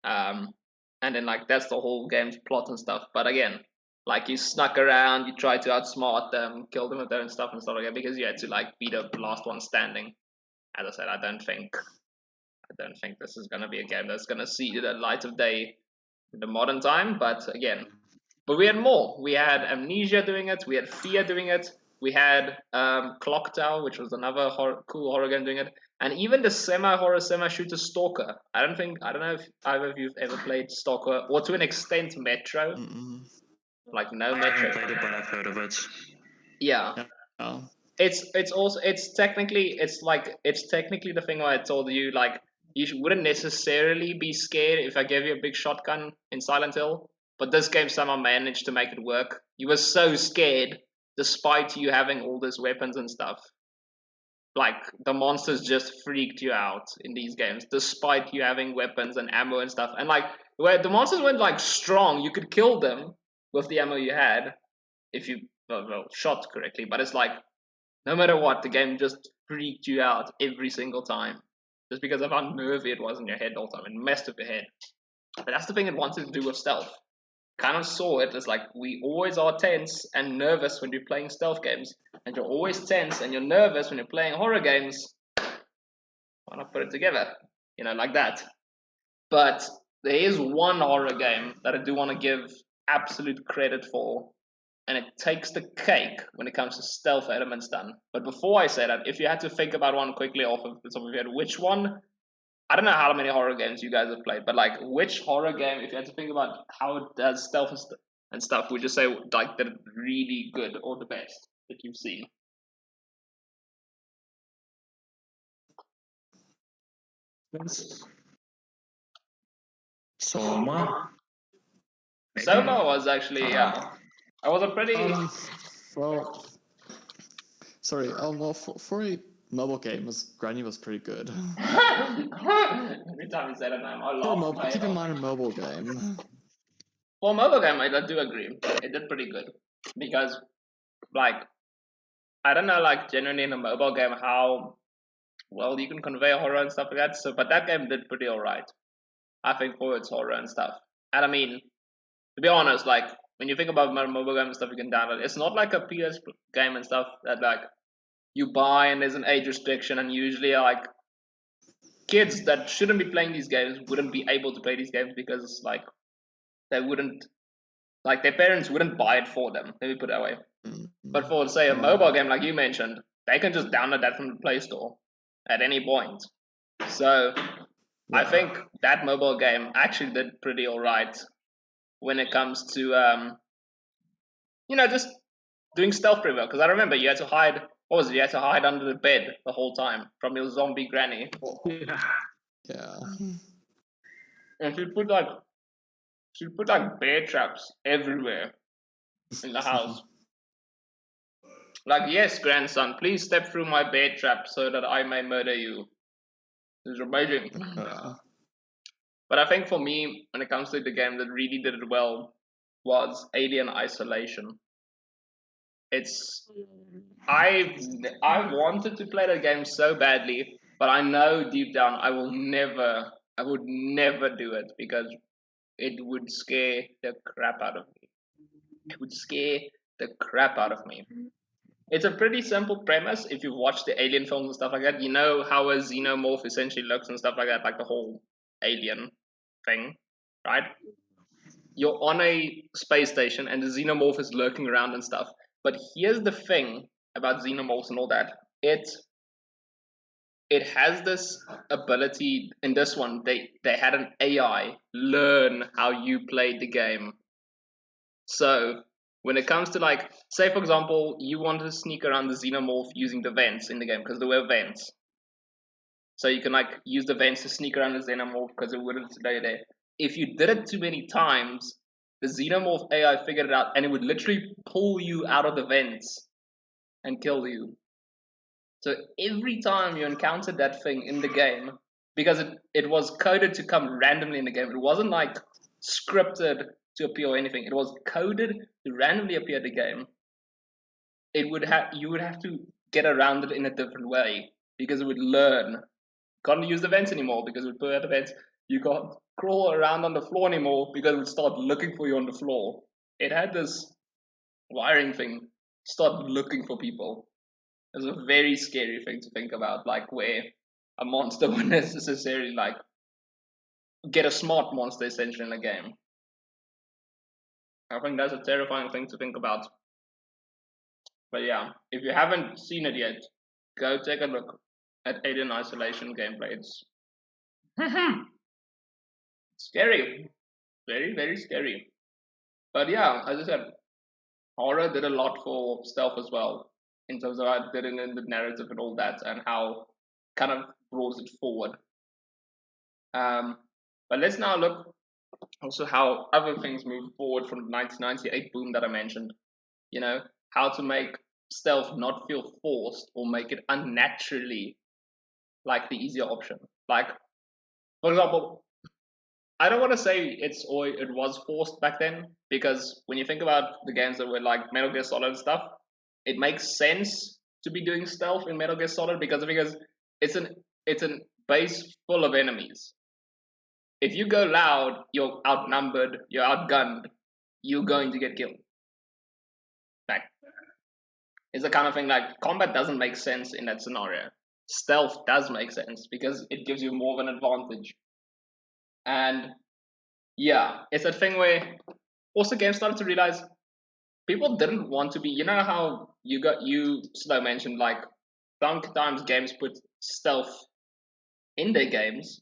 and then like that's the whole game's plot and stuff. But again, like you snuck around, you tried to outsmart them, kill them with their own stuff and stuff like that, because you had to like be the last one standing. As I said, I don't think this is gonna be a game that's gonna see the light of day in the modern time. But again, we had more. We had Amnesia doing it. We had Fear doing it. We had Clock Tower, which was another cool horror game doing it, and even the semi-horror, semi-shooter Stalker. I don't know if either of you've ever played Stalker, or to an extent Metro. Like no Metro. I haven't played it, but I've heard of it. Yeah. Oh. It's technically the thing where I told you, like, you wouldn't necessarily be scared if I gave you a big shotgun in Silent Hill, but this game somehow managed to make it work. You were so scared despite you having all these weapons and stuff. Like, the monsters just freaked you out in these games, despite you having weapons and ammo and stuff. And like, where the monsters weren't like strong, you could kill them with the ammo you had if you shot correctly. But it's like, no matter what, the game just freaked you out every single time, just because of how nervy it was in your head all the time. It messed with your head. But that's the thing it wanted to do with stealth. Kind of saw it as like, we always are tense and nervous when you're playing stealth games, and you're always tense and you're nervous when you're playing horror games. Why not put it together? You know, like that. But there is one horror game that I do want to give absolute credit for, and it takes the cake when it comes to stealth elements done. But before I say that, if you had to think about one quickly off of the top of your head, which one? I don't know how many horror games you guys have played, but like, which horror game, if you had to think about how it does stealth and stuff, would you say like that it's really good or the best that you've seen? Soma? Maybe? Soma was actually, I was a pretty... well, sorry, for a mobile game, Granny was pretty good. Every time you say that name, I laugh. Keep in mind a mobile game. For a mobile game, I do agree. It did pretty good because, like, I don't know, like, genuinely in a mobile game how well you can convey horror and stuff like that. So, but that game did pretty alright. I think for its horror and stuff. And I mean, to be honest, like when you think about mobile game and stuff you can download, it's not like a PS game and stuff that like you buy and there's an age restriction, and usually like kids that shouldn't be playing these games wouldn't be able to play these games because like they wouldn't, like their parents wouldn't buy it for them. Let me put it that way. But for say a mobile game like you mentioned, they can just download that from the Play Store at any point. So I think that mobile game actually did pretty alright when it comes to just doing stealth pretty well. Because I remember you had to hide. What was it? You had to hide under the bed the whole time from your zombie granny. Yeah. And she'd put like bear traps everywhere in the house. Like, yes, grandson, please step through my bear trap so that I may murder you. It's amazing. But I think for me, when it comes to the game that really did it well, was Alien Isolation. I wanted to play that game so badly, but I know deep down I would never do it because it would scare the crap out of me. It would scare the crap out of me. It's a pretty simple premise if you've watched the Alien films and stuff like that. You know how a xenomorph essentially looks and stuff like that, like the whole alien thing, right? You're on a space station and the xenomorph is lurking around and stuff. But here's the thing about xenomorphs and all that. It has this ability. In this one, they had an AI learn how you played the game. So when it comes to like, say for example, you want to sneak around the xenomorph using the vents in the game because there were vents. So you can like use the vents to sneak around the xenomorph because it wouldn't stay there. If you did it too many times, the xenomorph AI figured it out and it would literally pull you out of the vents and kill you. So every time you encountered that thing in the game, because it was coded to come randomly in the game, it wasn't like scripted to appear or anything. It was coded to randomly appear in the game. You would have to get around it in a different way because it would learn. Can't use the vents anymore because it would put out the vents. You can't crawl around on the floor anymore because it would start looking for you on the floor. It had this wiring thing, start looking for people. It was a very scary thing to think about, like where a monster would necessarily like get a smart monster essentially in a game. I think that's a terrifying thing to think about. But yeah, if you haven't seen it yet, go take a look at Alien Isolation gameplay. It's scary. Very, very scary. But yeah, as I said, horror did a lot for stealth as well, in terms of how it did it in the narrative and all that, and how kind of brought it forward. But let's now look also how other things move forward from the 1998 boom that I mentioned. You know, how to make stealth not feel forced or make it unnaturally like the easier option. Like, for example, I don't want to say it was forced back then, because when you think about the games that were like Metal Gear Solid and stuff, it makes sense to be doing stealth in Metal Gear Solid because it's an base full of enemies. If you go loud, you're outnumbered, you're outgunned, you're going to get killed. Like, it's the kind of thing like combat doesn't make sense in that scenario. Stealth does make sense because it gives you more of an advantage. And yeah, it's a thing where also games started to realize people didn't want to be, you know how you Slow mentioned like sometimes games put stealth in their games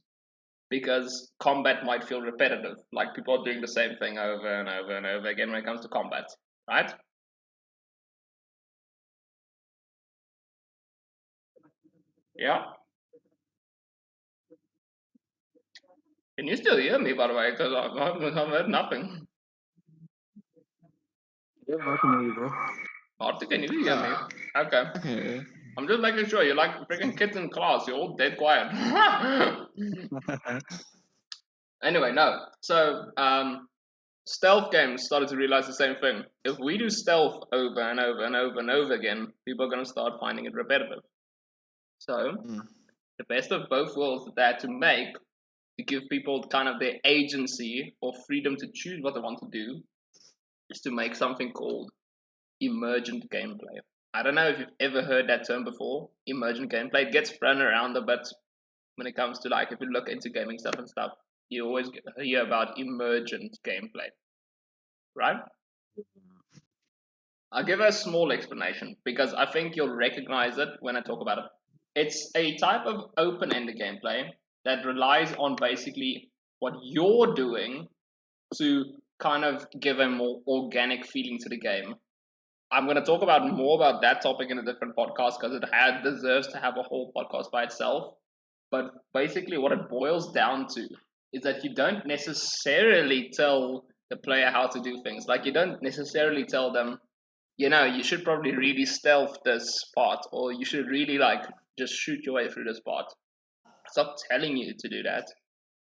because combat might feel repetitive, like people are doing the same thing over and over and over again when it comes to combat, right? Yeah. Can you still hear me, by the way? Because I've heard nothing. Yeah, I can hear you, bro. Arthur, can you hear me? Okay. Okay. I'm just making sure. You're like freaking kids in class. You're all dead quiet. Anyway, no. So, stealth games started to realize the same thing. If we do stealth over and over and over and over again, people are going to start finding it repetitive. So, the best of both worlds that they had to make to give people kind of their agency or freedom to choose what they want to do is to make something called emergent gameplay. I don't know if you've ever heard that term before, emergent gameplay. It gets thrown around a bit when it comes to like if you look into gaming stuff and stuff, you always hear about emergent gameplay, right? I'll give a small explanation because I think you'll recognize it when I talk about it. It's a type of open-ended gameplay that relies on basically what you're doing to kind of give a more organic feeling to the game. I'm going to talk about more about that topic in a different podcast because it deserves to have a whole podcast by itself. But basically what it boils down to is that you don't necessarily tell the player how to do things. Like you don't necessarily tell them, you know, you should probably really stealth this part, or you should really like just shoot your way through this part. It's not telling you to do that,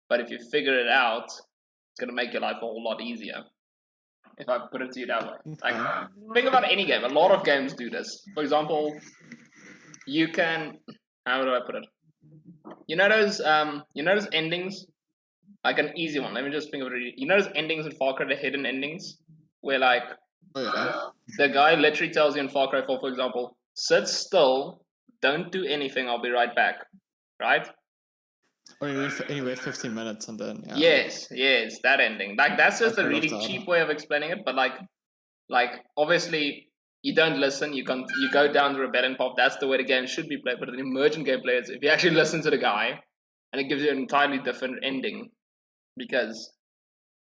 but if you figure it out, it's gonna make your life a whole lot easier. If I put it to you that way, like think about any game. A lot of games do this. For example, you can. How do I put it? You know those endings, like an easy one. Let me just think of it. You know those endings in Far Cry, the hidden endings, where like the guy literally tells you in Far Cry 4, for example, sit still, don't do anything, I'll be right back. Right? Or you wait 15 minutes and then Yes, that ending. Like that's just a really cheap way of explaining it, but like obviously you don't listen, you go down the rebellion path, that's the way the game should be played, but an emergent gameplay is if you actually listen to the guy and it gives you an entirely different ending because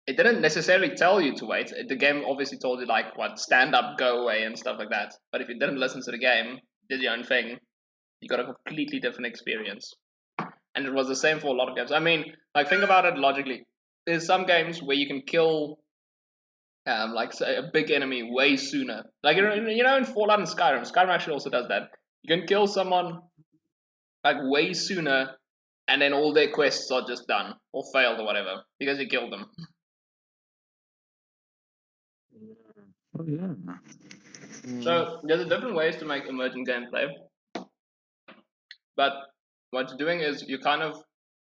it didn't necessarily tell you to wait. The game obviously told you like what, stand up, go away and stuff like that. But if you didn't listen to the game, did your own thing, you got a completely different experience. And it was the same for a lot of games. I mean, like think about it logically. There's some games where you can kill like say a big enemy way sooner. Like you know in Fallout and Skyrim actually also does that. You can kill someone like way sooner and then all their quests are just done or failed or whatever because you killed them. Oh yeah. So there's different ways to make emergent gameplay, but what you're doing is you're kind of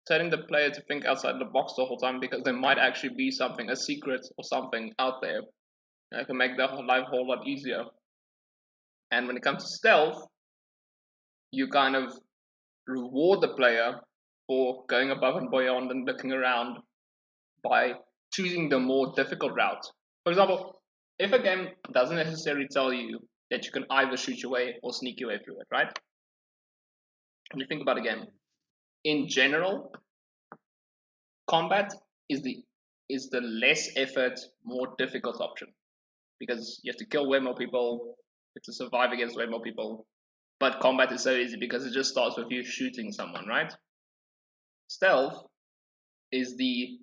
telling the player to think outside the box the whole time because there might actually be something, a secret or something out there that can make their life a whole lot easier. And when it comes to stealth, you kind of reward the player for going above and beyond and looking around by choosing the more difficult route. For example, if a game doesn't necessarily tell you that you can either shoot your way or sneak your way through it, right? When you think about a game, in general, combat is the less effort, more difficult option because you have to kill way more people, you have to survive against way more people. But combat is so easy because it just starts with you shooting someone, right? Stealth is the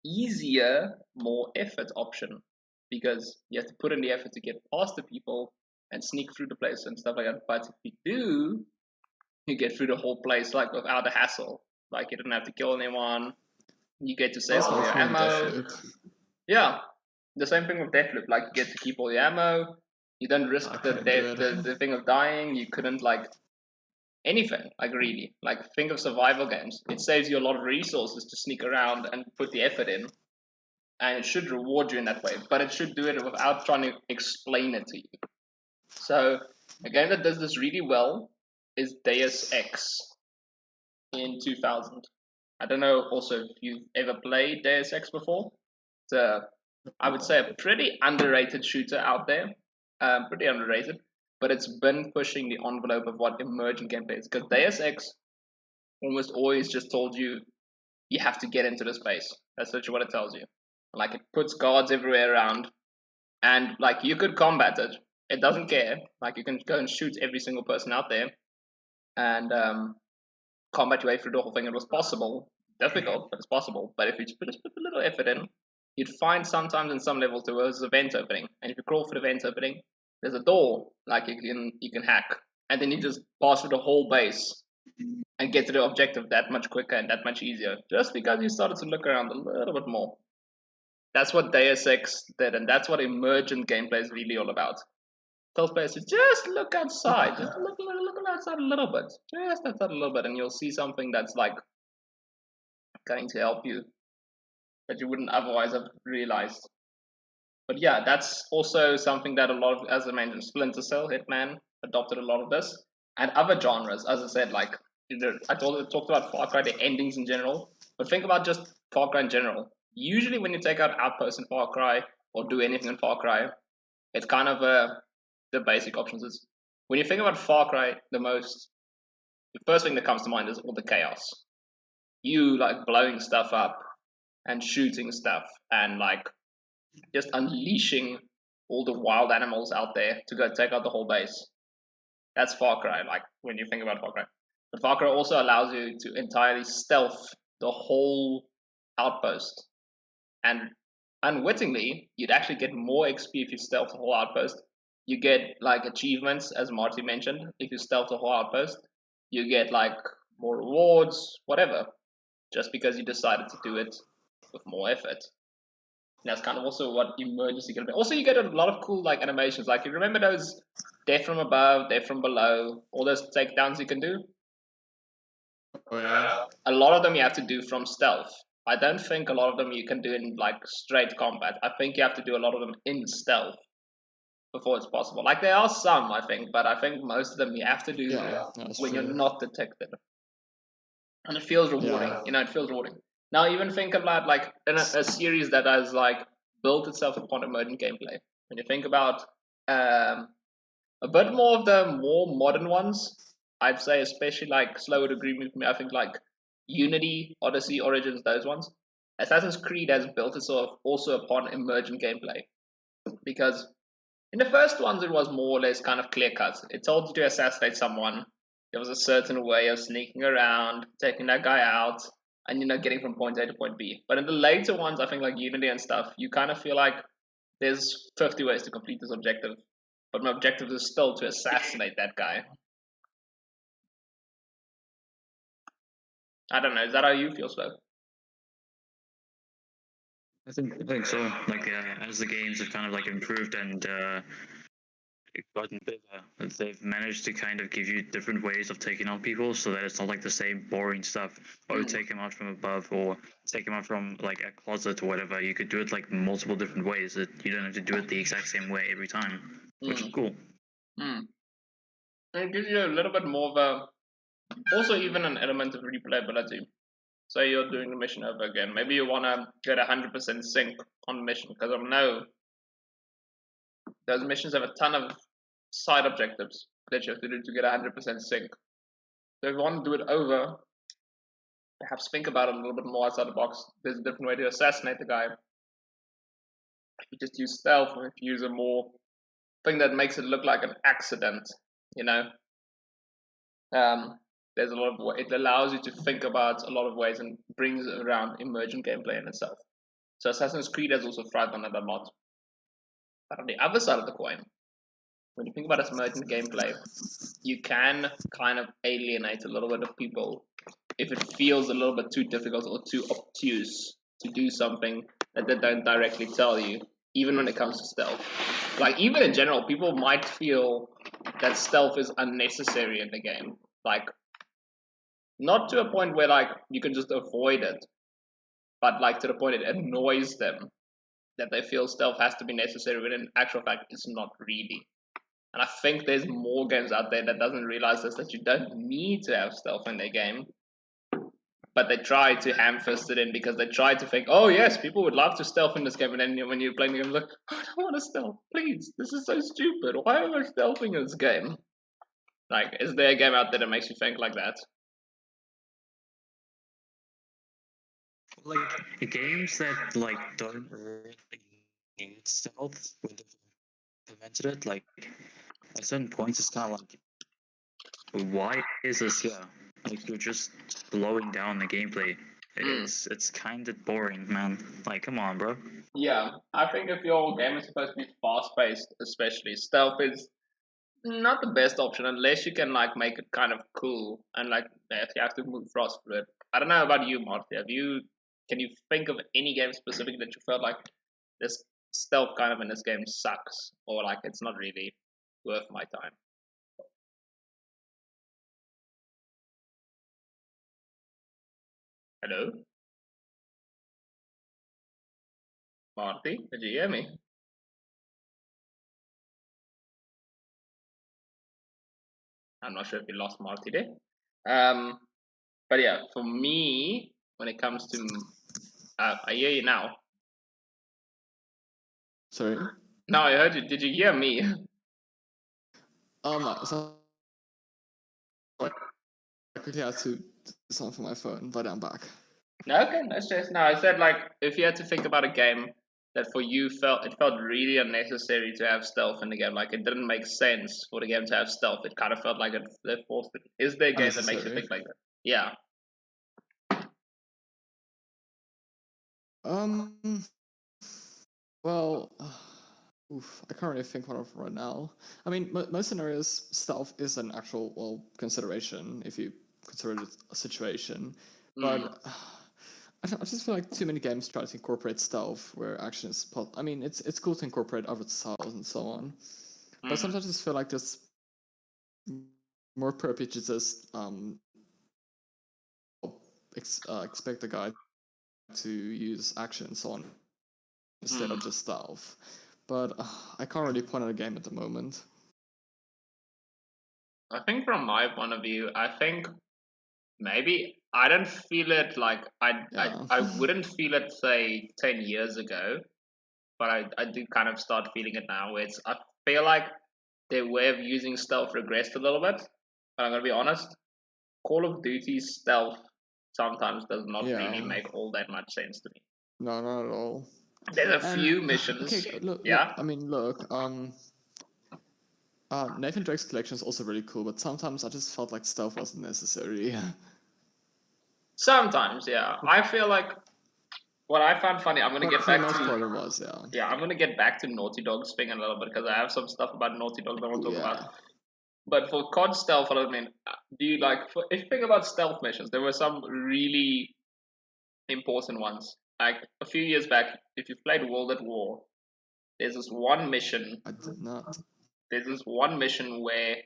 easier, more effort option because you have to put in the effort to get past the people and sneak through the place and stuff like that. But if you do, you get through the whole place like without a hassle. Like you don't have to kill anyone. You get to save all your ammo. Yeah, the same thing with Deathloop. Like you get to keep all your ammo. You don't risk the thing of dying. You couldn't like anything. Like really, like think of survival games. It saves you a lot of resources to sneak around and put the effort in, and it should reward you in that way. But it should do it without trying to explain it to you. So a game that does this really well is Deus Ex in 2000. I don't know also if you've ever played Deus Ex before. It's I would say a pretty underrated shooter out there. Pretty underrated. But it's been pushing the envelope of what emergent gameplay is. Because Deus Ex almost always just told you you have to get into the space. That's literally what it tells you. Like it puts guards everywhere around. And like you could combat it. It doesn't care. Like you can go and shoot every single person out there. And combat your way through the whole thing. It was possible. Difficult, but it's possible. But if you just put a little effort in, you'd find sometimes in some levels there was a vent opening. And if you crawl for the vent opening, there's a door like you can hack. And then you just pass through the whole base and get to the objective that much quicker and that much easier. Just because you started to look around a little bit more. That's what Deus Ex did, and that's what emergent gameplay is really all about. Tells players to just look outside, just look outside a little bit, just outside a little bit, and you'll see something that's like going to help you that you wouldn't otherwise have realized. But yeah, that's also something that a lot of, as I mentioned, Splinter Cell, Hitman adopted a lot of this, and other genres. As I said, like I talked about Far Cry, the endings in general, but think about just Far Cry in general. Usually, when you take out Outpost in Far Cry or do anything in Far Cry, it's kind of the basic options. Is when you think about Far Cry, the first thing that comes to mind is all the chaos. You like blowing stuff up and shooting stuff and like just unleashing all the wild animals out there to go take out the whole base. That's Far Cry, like when you think about Far Cry. But Far Cry also allows you to entirely stealth the whole outpost. And unwittingly, you'd actually get more XP if you stealth the whole outpost. You get like achievements, as Marty mentioned, if you stealth the whole outpost. You get like more rewards, whatever, just because you decided to do it with more effort. And that's kind of also what emergency can be. Also, you get a lot of cool like animations. Like you remember those death from above, death from below, all those takedowns you can do. Oh yeah. A lot of them you have to do from stealth. I don't think a lot of them you can do in like straight combat. I think you have to do a lot of them in stealth before it's possible. Like there are some, I think, but I think most of them you have to do when you're not detected. And it feels rewarding. You know, it feels rewarding. Now, even think about like a series that has like built itself upon emergent gameplay. When you think about a bit more of the more modern ones, I'd say, especially like Slow would agree with me. I think like Unity, Odyssey, Origins, those ones. Assassin's Creed has built itself also upon emergent gameplay, because in the first ones it was more or less kind of clear cut. It told you to assassinate someone. There was a certain way of sneaking around, taking that guy out, and getting from point A to point B. But in the later ones, I think like Unity and stuff, you kind of feel like there's 50 ways to complete this objective, but my objective is still to assassinate that guy. I don't know. Is that how you feel, Slow? I think so. Like as the games have kind of like improved and gotten bigger, they've managed to kind of give you different ways of taking out people, so that it's not like the same boring stuff. Oh, take him out from above, or take him out from like a closet or whatever. You could do it like multiple different ways. You don't have to do it the exact same way every time, which is cool. And it gives you a little bit more of also even an element of replayability. So you're doing the mission over again. Maybe you want to get 100% sync on the mission, because I know those missions have a ton of side objectives that you have to do to get 100% sync. So if you want to do it over, perhaps think about it a little bit more outside the box. There's a different way to assassinate the guy. If you just use stealth, or if you use a more thing that makes it look like an accident, there's a lot of it allows you to think about a lot of ways and brings around emergent gameplay in itself. So Assassin's Creed has also thrived on that a lot. But on the other side of the coin, when you think about emergent gameplay, you can kind of alienate a little bit of people if it feels a little bit too difficult or too obtuse to do something that they don't directly tell you, even when it comes to stealth. Like, even in general, people might feel that stealth is unnecessary in the game. Like, not to a point where, like, you can just avoid it, but, like, to the point it annoys them that they feel stealth has to be necessary, when in actual fact, it's not really. And I think there's more games out there that doesn't realize this, that you don't need to have stealth in their game. But they try to ham-fist it in because they try to think, oh yes, people would love to stealth in this game, and then when you're playing the game, you're like, oh, I don't want to stealth, please, this is so stupid, why am I stealthing in this game? Like, is there a game out there that makes you think like that? Like, games that, like, don't really need stealth when they've implemented it, like, at certain points it's kind of like, why is this here? Like, you're just slowing down the gameplay. It's kind of boring, man. Like, come on, bro. Yeah, I think if your game is supposed to be fast-paced, especially, stealth is not the best option unless you can like make it kind of cool and like if you have to move fast through it. I don't know about you, Marty. Can you think of any game specific that you felt like this stealth kind of in this game sucks, or like it's not really worth my time. Hello? Marty, did you hear me? I'm not sure if we lost Marty there. But yeah, for me, when it comes to, I hear you now. Sorry. No, I heard you. Did you hear me? So I quickly had to do something for my phone, but I'm back. No, okay, no stress. No, I said like if you had to think about a game that for you felt really unnecessary to have stealth in the game, like it didn't make sense for the game to have stealth. It kind of felt like they forced it. Is there a game that makes you think like that? Yeah. Well, I can't really think one of right now. I mean, most scenarios, stealth is an actual consideration if you consider it a situation. But I just feel like too many games try to incorporate stealth where action is. I mean, it's cool to incorporate other styles and so on, but sometimes I just feel like there's more purpose to just expect the guy to use action and so on instead of just stealth. But I can't really point at a game at the moment. I think from my point of view, I think maybe I don't feel it like I wouldn't feel it say 10 years ago, but I do kind of start feeling it now. Where I feel like their way of using stealth regressed a little bit. But I'm gonna be honest, Call of Duty stealth sometimes does not really make all that much sense to me. No, not at all. There's a few missions. Okay, look, Nathan Drake's collection is also really cool, but sometimes I just felt like stealth wasn't necessary. Sometimes, yeah. I feel like what I found funny. I'm gonna get back to. For the most part, it was, yeah. Yeah, I'm gonna get back to Naughty Dog's thing in a little bit because I have some stuff about Naughty Dog that I want to talk about. But for COD stealth, I mean, do you like? If you think about stealth missions, there were some really important ones. Like a few years back, if you played World at War, there's this one mission. I did not. There's this one mission where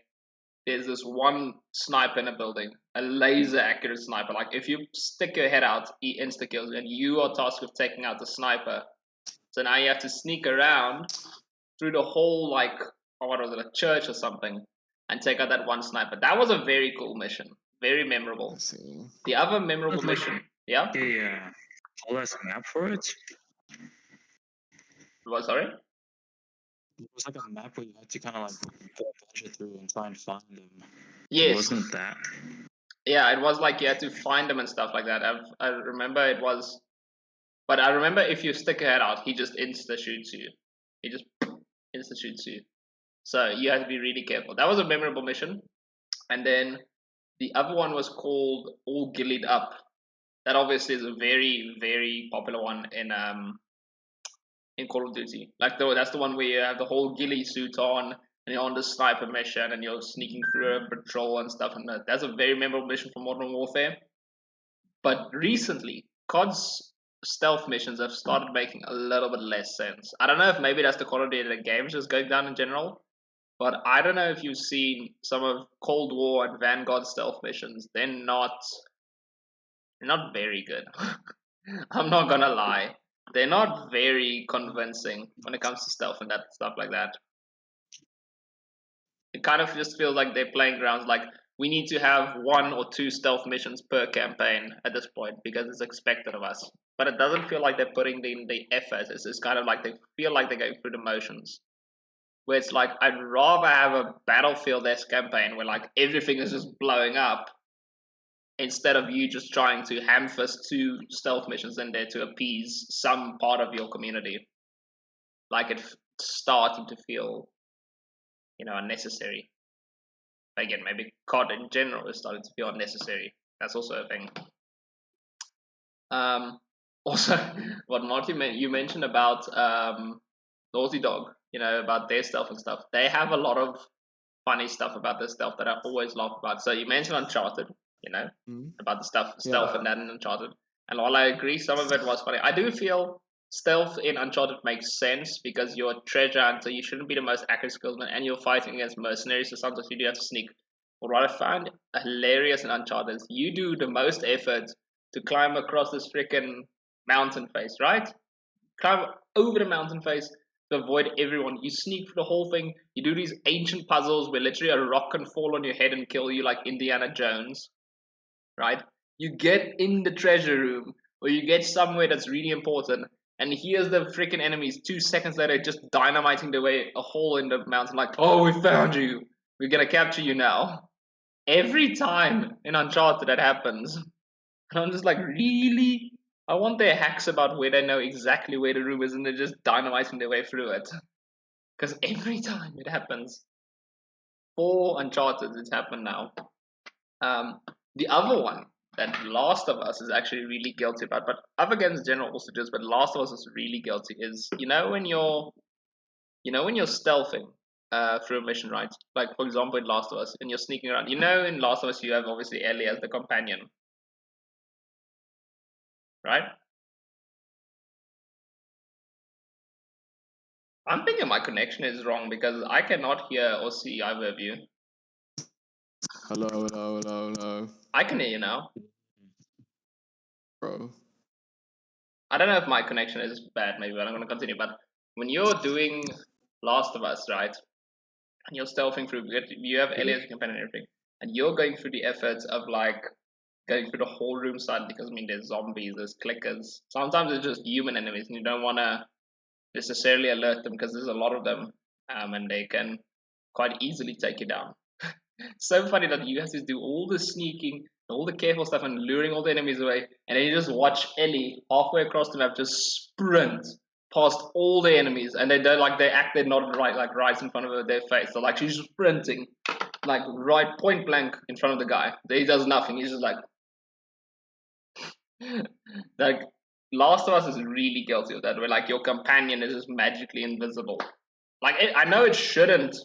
there's this one sniper in a building, a laser accurate sniper. Like if you stick your head out, he insta kills you, and you are tasked with taking out the sniper. So now you have to sneak around through the whole what was it, a church or something, and take out that one sniper. That was a very cool mission, very memorable. I see. The other memorable mission, yeah. Yeah, all that's a map for it. What? Sorry. It was like a map where you had to kind of like go badger through and try and find them. Yes. Wasn't that? Yeah, it was like you had to find them and stuff like that. I remember it was, but I remember if you stick your head out, he just insta shoots you. He just insta shoots you. So you have to be really careful. That was a memorable mission. And then the other one was called All Gillied Up. That obviously is a very, very popular one in Call of Duty. That's the one where you have the whole ghillie suit on and you're on the sniper mission and you're sneaking through a patrol and stuff. And that's a very memorable mission for Modern Warfare. But recently, COD's stealth missions have started making a little bit less sense. I don't know if maybe that's the quality of the games just going down in general. But I don't know if you've seen some of Cold War and Vanguard stealth missions. They're not very good. I'm not gonna lie. They're not very convincing when it comes to stealth and that stuff like that. It kind of just feels like they're playing grounds like we need to have 1 or 2 stealth missions per campaign at this point because it's expected of us. But it doesn't feel like they're putting in the effort. It's just kind of like they feel like they're going through the motions. Where it's like I'd rather have a Battlefield-esque campaign where like everything is just blowing up instead of you just trying to ham-fist 2 stealth missions in there to appease some part of your community. Like it's starting to feel, unnecessary. Again, maybe COD in general is starting to feel unnecessary. That's also a thing. Also, what Marty you mentioned about Naughty Dog, about their stealth and stuff. They have a lot of funny stuff about their stealth that I always laugh about. So you mentioned Uncharted, about the stealth and that in Uncharted. And while I agree, some of it was funny. I do feel stealth in Uncharted makes sense because you're a treasure hunter. You shouldn't be the most accurate skillsman, and you're fighting against mercenaries, so sometimes you do have to sneak. But what I found hilarious in Uncharted is you do the most effort to climb across this freaking mountain face, right? Climb over the mountain face to avoid everyone. You sneak through the whole thing. You do these ancient puzzles where literally a rock can fall on your head and kill you, like Indiana Jones, right? You get in the treasure room, or you get somewhere that's really important, and here's the freaking enemies 2 seconds later just dynamiting their way a hole in the mountain, like, oh, we found you. We're gonna capture you now. Every time in Uncharted that happens. And I'm just like, really? I want their hacks about where they know exactly where the room is and they're just dynamiting their way through it. Because every time it happens. 4 Uncharted, it's happened now. The other one that Last of Us is actually really guilty about, but up against General also does, but Last of Us is really guilty, is when you're stealthing through a mission, right? Like for example in Last of Us, and you're sneaking around. In Last of Us you have obviously Ellie as the companion. Right? I'm thinking my connection is wrong because I cannot hear or see either of you. Hello. I can hear you now. Bro. I don't know if my connection is bad, maybe, but I'm going to continue. But when you're doing Last of Us, right, and you're stealthing through, you have Ellie as your companion and everything, and you're going through the efforts of like going through the whole room side because there's zombies, there's clickers. Sometimes it's just human enemies, and you don't want to necessarily alert them because there's a lot of them, and they can quite easily take you down. So funny that you have to do all the sneaking, all the careful stuff, and luring all the enemies away, and then you just watch Ellie halfway across the map just sprint past all the enemies, and they don't they act they're not right in front of their face. So like she's sprinting, like right point blank in front of the guy. He does nothing. He's just like Last of Us is really guilty of that, where like your companion is just magically invisible. Like I know it shouldn't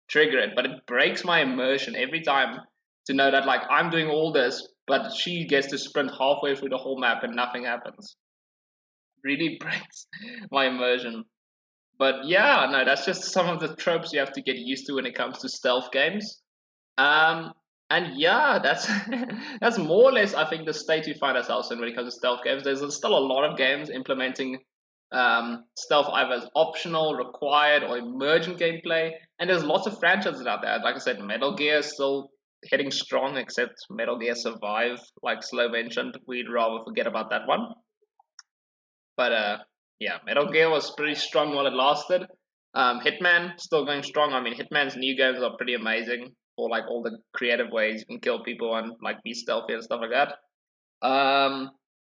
trigger it, but it breaks my immersion every time to know that like I'm doing all this, but she gets to sprint halfway through the whole map and nothing happens. Really breaks my immersion. But yeah, no, that's just some of the tropes you have to get used to when it comes to stealth games. And yeah, that's that's more or less I think the state we find ourselves in when it comes to stealth games. There's still a lot of games implementing stealth either as optional, required, or emergent gameplay, and there's lots of franchises out there. Like I said, Metal Gear is still hitting strong, except Metal Gear Survive, like Slow mentioned. We'd rather forget about that one. But yeah, Metal Gear was pretty strong while it lasted. Hitman still going strong. Hitman's new games are pretty amazing for like all the creative ways you can kill people and like be stealthy and stuff like that.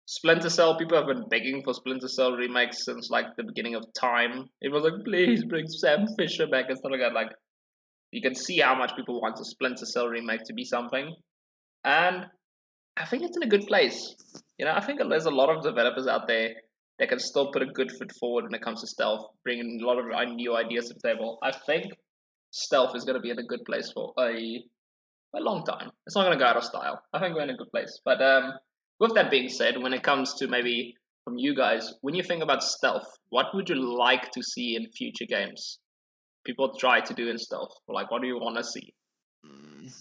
Splinter Cell, people have been begging for Splinter Cell remakes since like the beginning of time. It was like, please bring Sam Fisher back and stuff like that. Like, you can see how much people want a Splinter Cell remake to be something. And I think it's in a good place. I think there's a lot of developers out there that can still put a good foot forward when it comes to stealth, bringing a lot of new ideas to the table. I think stealth is going to be in a good place for a long time. It's not going to go out of style. I think we're in a good place. But with that being said, when it comes to maybe from you guys, when you think about stealth, what would you like to see in future games? People try to do in stealth. Like, what do you want to see? I'm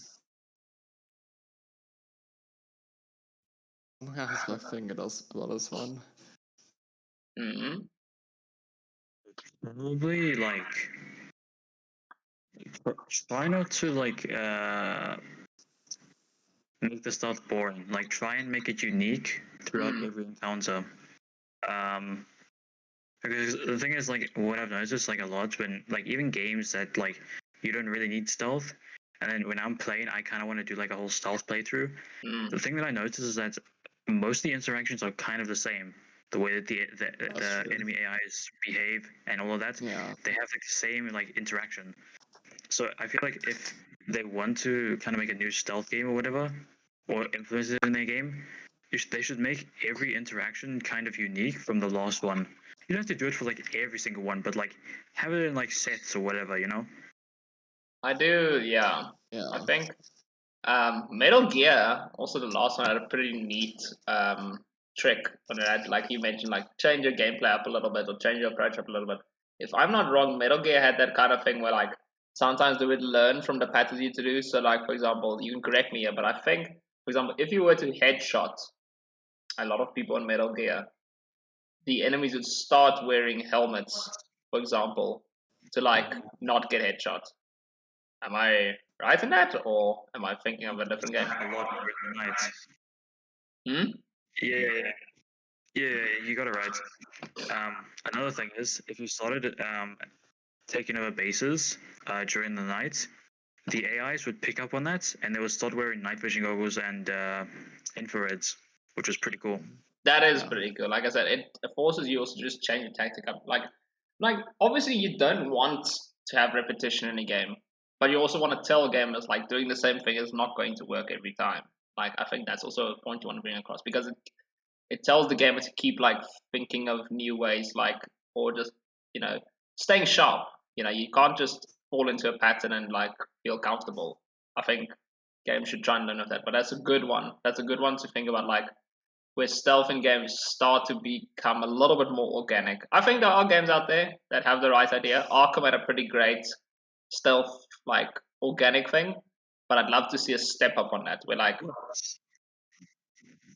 gonna have my finger about this one. Probably like try not to make the stuff boring. Like try and make it unique throughout every encounter. Because the thing is, like, what I've noticed is like a lot when like even games that like you don't really need stealth, and then when I'm playing, I kind of want to do like a whole stealth playthrough. The thing that I notice is that most of the interactions are kind of the same. The way that the enemy AIs behave and all of that, they have like the same like interaction. So I feel like if they want to kind of make a new stealth game or whatever, or influence it in their game, they should make every interaction kind of unique from the last one. You don't have to do it for like every single one, but like have it in like sets or whatever, I do, yeah. I think Metal Gear, also the last one, had a pretty neat trick on that, like you mentioned, like change your gameplay up a little bit or change your approach up a little bit. If I'm not wrong, Metal Gear had that kind of thing where like sometimes they would learn from the patterns you to do. So like for example, you can correct me here, but I think for example, if you were to headshot a lot of people in Metal Gear, the enemies would start wearing helmets, for example, to like not get headshot. Am I right in that, or am I thinking of a different game? A lot of really nice. Hmm? Yeah, you got it right. Another thing is, if you started taking over bases during the night, the AIs would pick up on that, and they would start wearing night vision goggles and infrareds, which was pretty cool. That is pretty cool. Like I said, it forces you also to just change your tactic up. Like obviously you don't want to have repetition in a game, but you also want to tell gamers like doing the same thing is not going to work every time. Like I think that's also a point you want to bring across because it tells the gamer to keep like thinking of new ways, like or just staying sharp. You can't just fall into a pattern and like feel comfortable. I think games should try and learn of that. But that's a good one. That's a good one to think about, like where stealth in games start to become a little bit more organic. I think there are games out there that have the right idea. Arkham had a pretty great stealth, like organic thing, but I'd love to see a step up on that. Where like,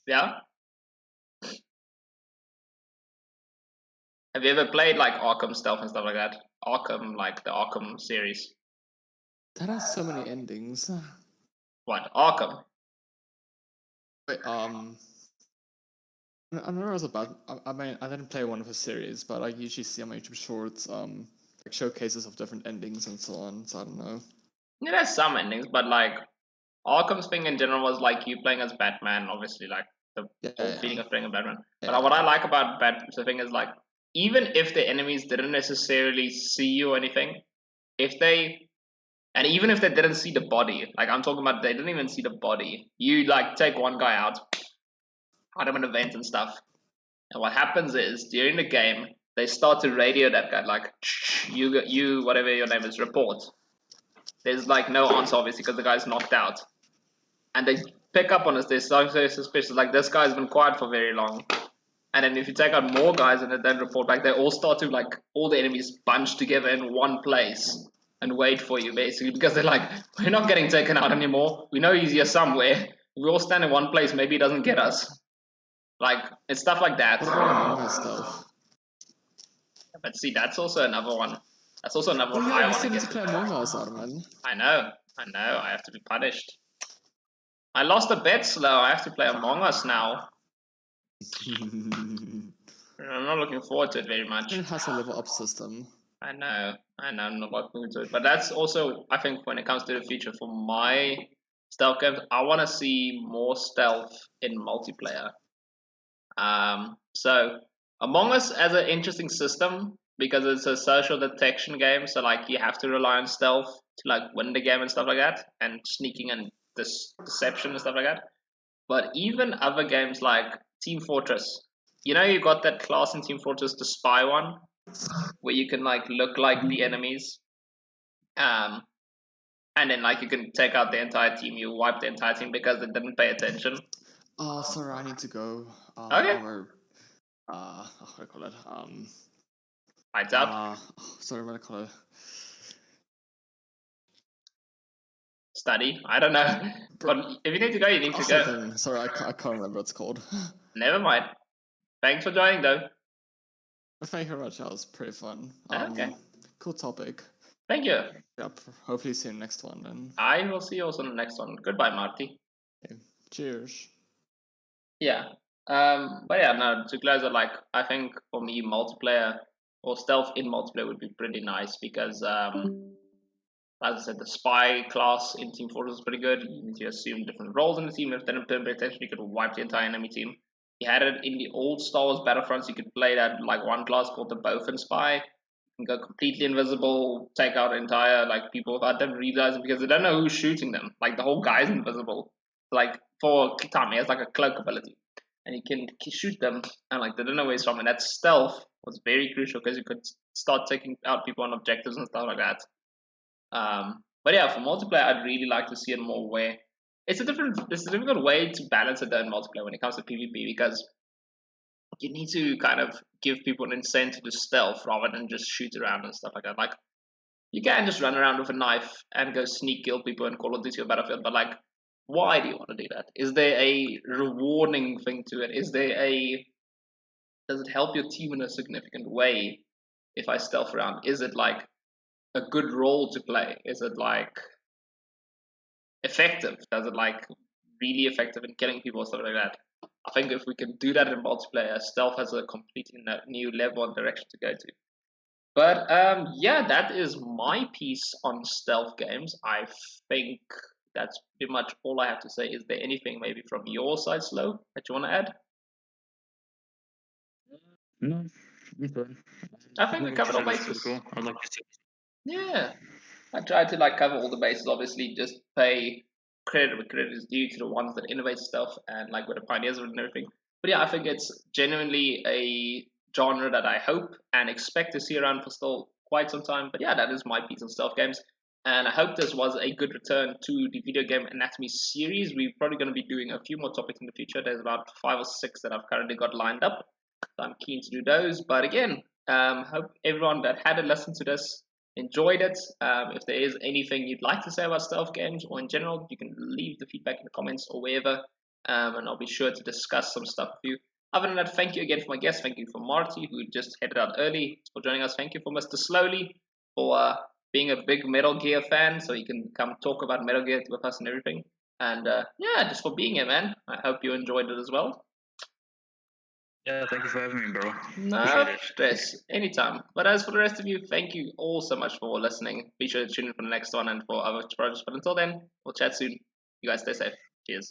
yeah. Have you ever played like Arkham Stealth and stuff like that? Arkham, like the Arkham series. That has so many endings. What? Arkham? Wait, I don't know what it's about. I mean, I didn't play one of his series, but I usually see on my YouTube shorts, like showcases of different endings and so on. So I don't know. Yeah, there's some endings, but like Arkham's thing in general was like you playing as Batman, obviously, like the whole feeling of playing as Batman. But what I like about the thing is like even if the enemies didn't necessarily see you or anything, even if they didn't see the body, like I'm talking about, they didn't even see the body. You like take one guy out, hide him in a vent and stuff, and what happens is during the game they start to radio that guy like, you whatever your name is, report. There's like no answer obviously because the guy's knocked out, and they pick up on us. They're so suspicious, like this guy's been quiet for very long. And then if you take out more guys and then report back, they all start to like all the enemies bunch together in one place and wait for you basically because they're like, we're not getting taken out anymore. We know he's here somewhere. We all stand in one place. Maybe he doesn't get us. Like it's stuff like that. What about Among Us stuff? But see, that's also another one. That's also another one I want to get to play Among Us, Arman. I know. I have to be punished. I lost a bet, Slow. I have to play Among Us now. I'm not looking forward to it very much. It has a level up system. I know, I'm not looking to it. But that's also, I think, when it comes to the future for my stealth games, I want to see more stealth in multiplayer. So Among Us has an interesting system because it's a social detection game. So like you have to rely on stealth to like win the game and stuff like that, and sneaking and deception and stuff like that. But even other games like Team Fortress, you got that class in Team Fortress, the spy one, where you can like look like the enemies, and then like you can take out the entire team. You wipe the entire team because they didn't pay attention. Oh, sorry, I need to go. Okay. What do I call it? Lights out. Sorry, what do I call it? Study. I don't know. But if you need to go, you need to go. Something. Sorry, I can't remember what it's called. Never mind. Thanks for joining, though. Thank you very much. That was pretty fun. Okay. Cool topic. Thank you. Yep. Hopefully see you in the next one then. I will see you also in the next one. Goodbye, Marty. Okay. Cheers. Yeah. But yeah, no, to close it, like, I think for me, multiplayer or stealth in multiplayer would be pretty nice because, as I said, the spy class in Team Fortress is pretty good. You need to assume different roles in the team. If they don't pay attention, you could wipe the entire enemy team. You had it in the old Star Wars Battlefronts. You could play that like one class called the Bofin Spy. You can go completely invisible, take out entire like people without them realizing because they don't know who's shooting them. Like the whole guy's invisible. Like for time, he has like a cloak ability, and you can shoot them, and like they don't know where he's from. And that stealth was very crucial because you could start taking out people on objectives and stuff like that. But yeah, for multiplayer, I'd really like to see it more where it's a difficult way to balance it though in multiplayer when it comes to PvP because you need to kind of give people an incentive to stealth rather than just shoot around and stuff like that. Like, you can just run around with a knife and go sneak kill people in Call of Duty or Battlefield, but like, why do you want to do that? Is there a rewarding thing to it? Does it help your team in a significant way if I stealth around? Is it like a good role to play? Is it like effective? Does it like really effective in killing people or stuff like that? I think if we can do that in multiplayer, stealth has a completely new level and direction to go to. But yeah, that is my piece on stealth games. I think that's pretty much all I have to say. Is there anything maybe from your side, Slow, that you want to add? No, I'm fine. I think we covered all bases. Cool. I'd like to see. Yeah, I tried to like cover all the bases. Obviously, just pay credit where credit is due to the ones that innovate stuff and like where the pioneers are and everything. But yeah, I think it's genuinely a genre that I hope and expect to see around for still quite some time. But yeah, that is my piece on stealth games. And I hope this was a good return to the video game anatomy series. We're probably going to be doing a few more topics in the future. There's about 5 or 6 that I've currently got lined up. So I'm keen to do those. But again, hope everyone that had a listen to this enjoyed it. If there is anything you'd like to say about stealth games or in general, you can leave the feedback in the comments or wherever, and I'll be sure to discuss some stuff with you. Other than that, thank you again for my guest. Thank you for Marty, who just headed out early, for joining us. Thank you for Mr. Slowly for being a big Metal Gear fan, so you can come talk about Metal Gear with us and everything. And yeah, just for being here, man. I hope you enjoyed it as well. Yeah, thank you for having me, bro. No stress, anytime. But as for the rest of you, thank you all so much for listening. Be sure to tune in for the next one and for other projects. But until then, we'll chat soon. You guys stay safe. Cheers.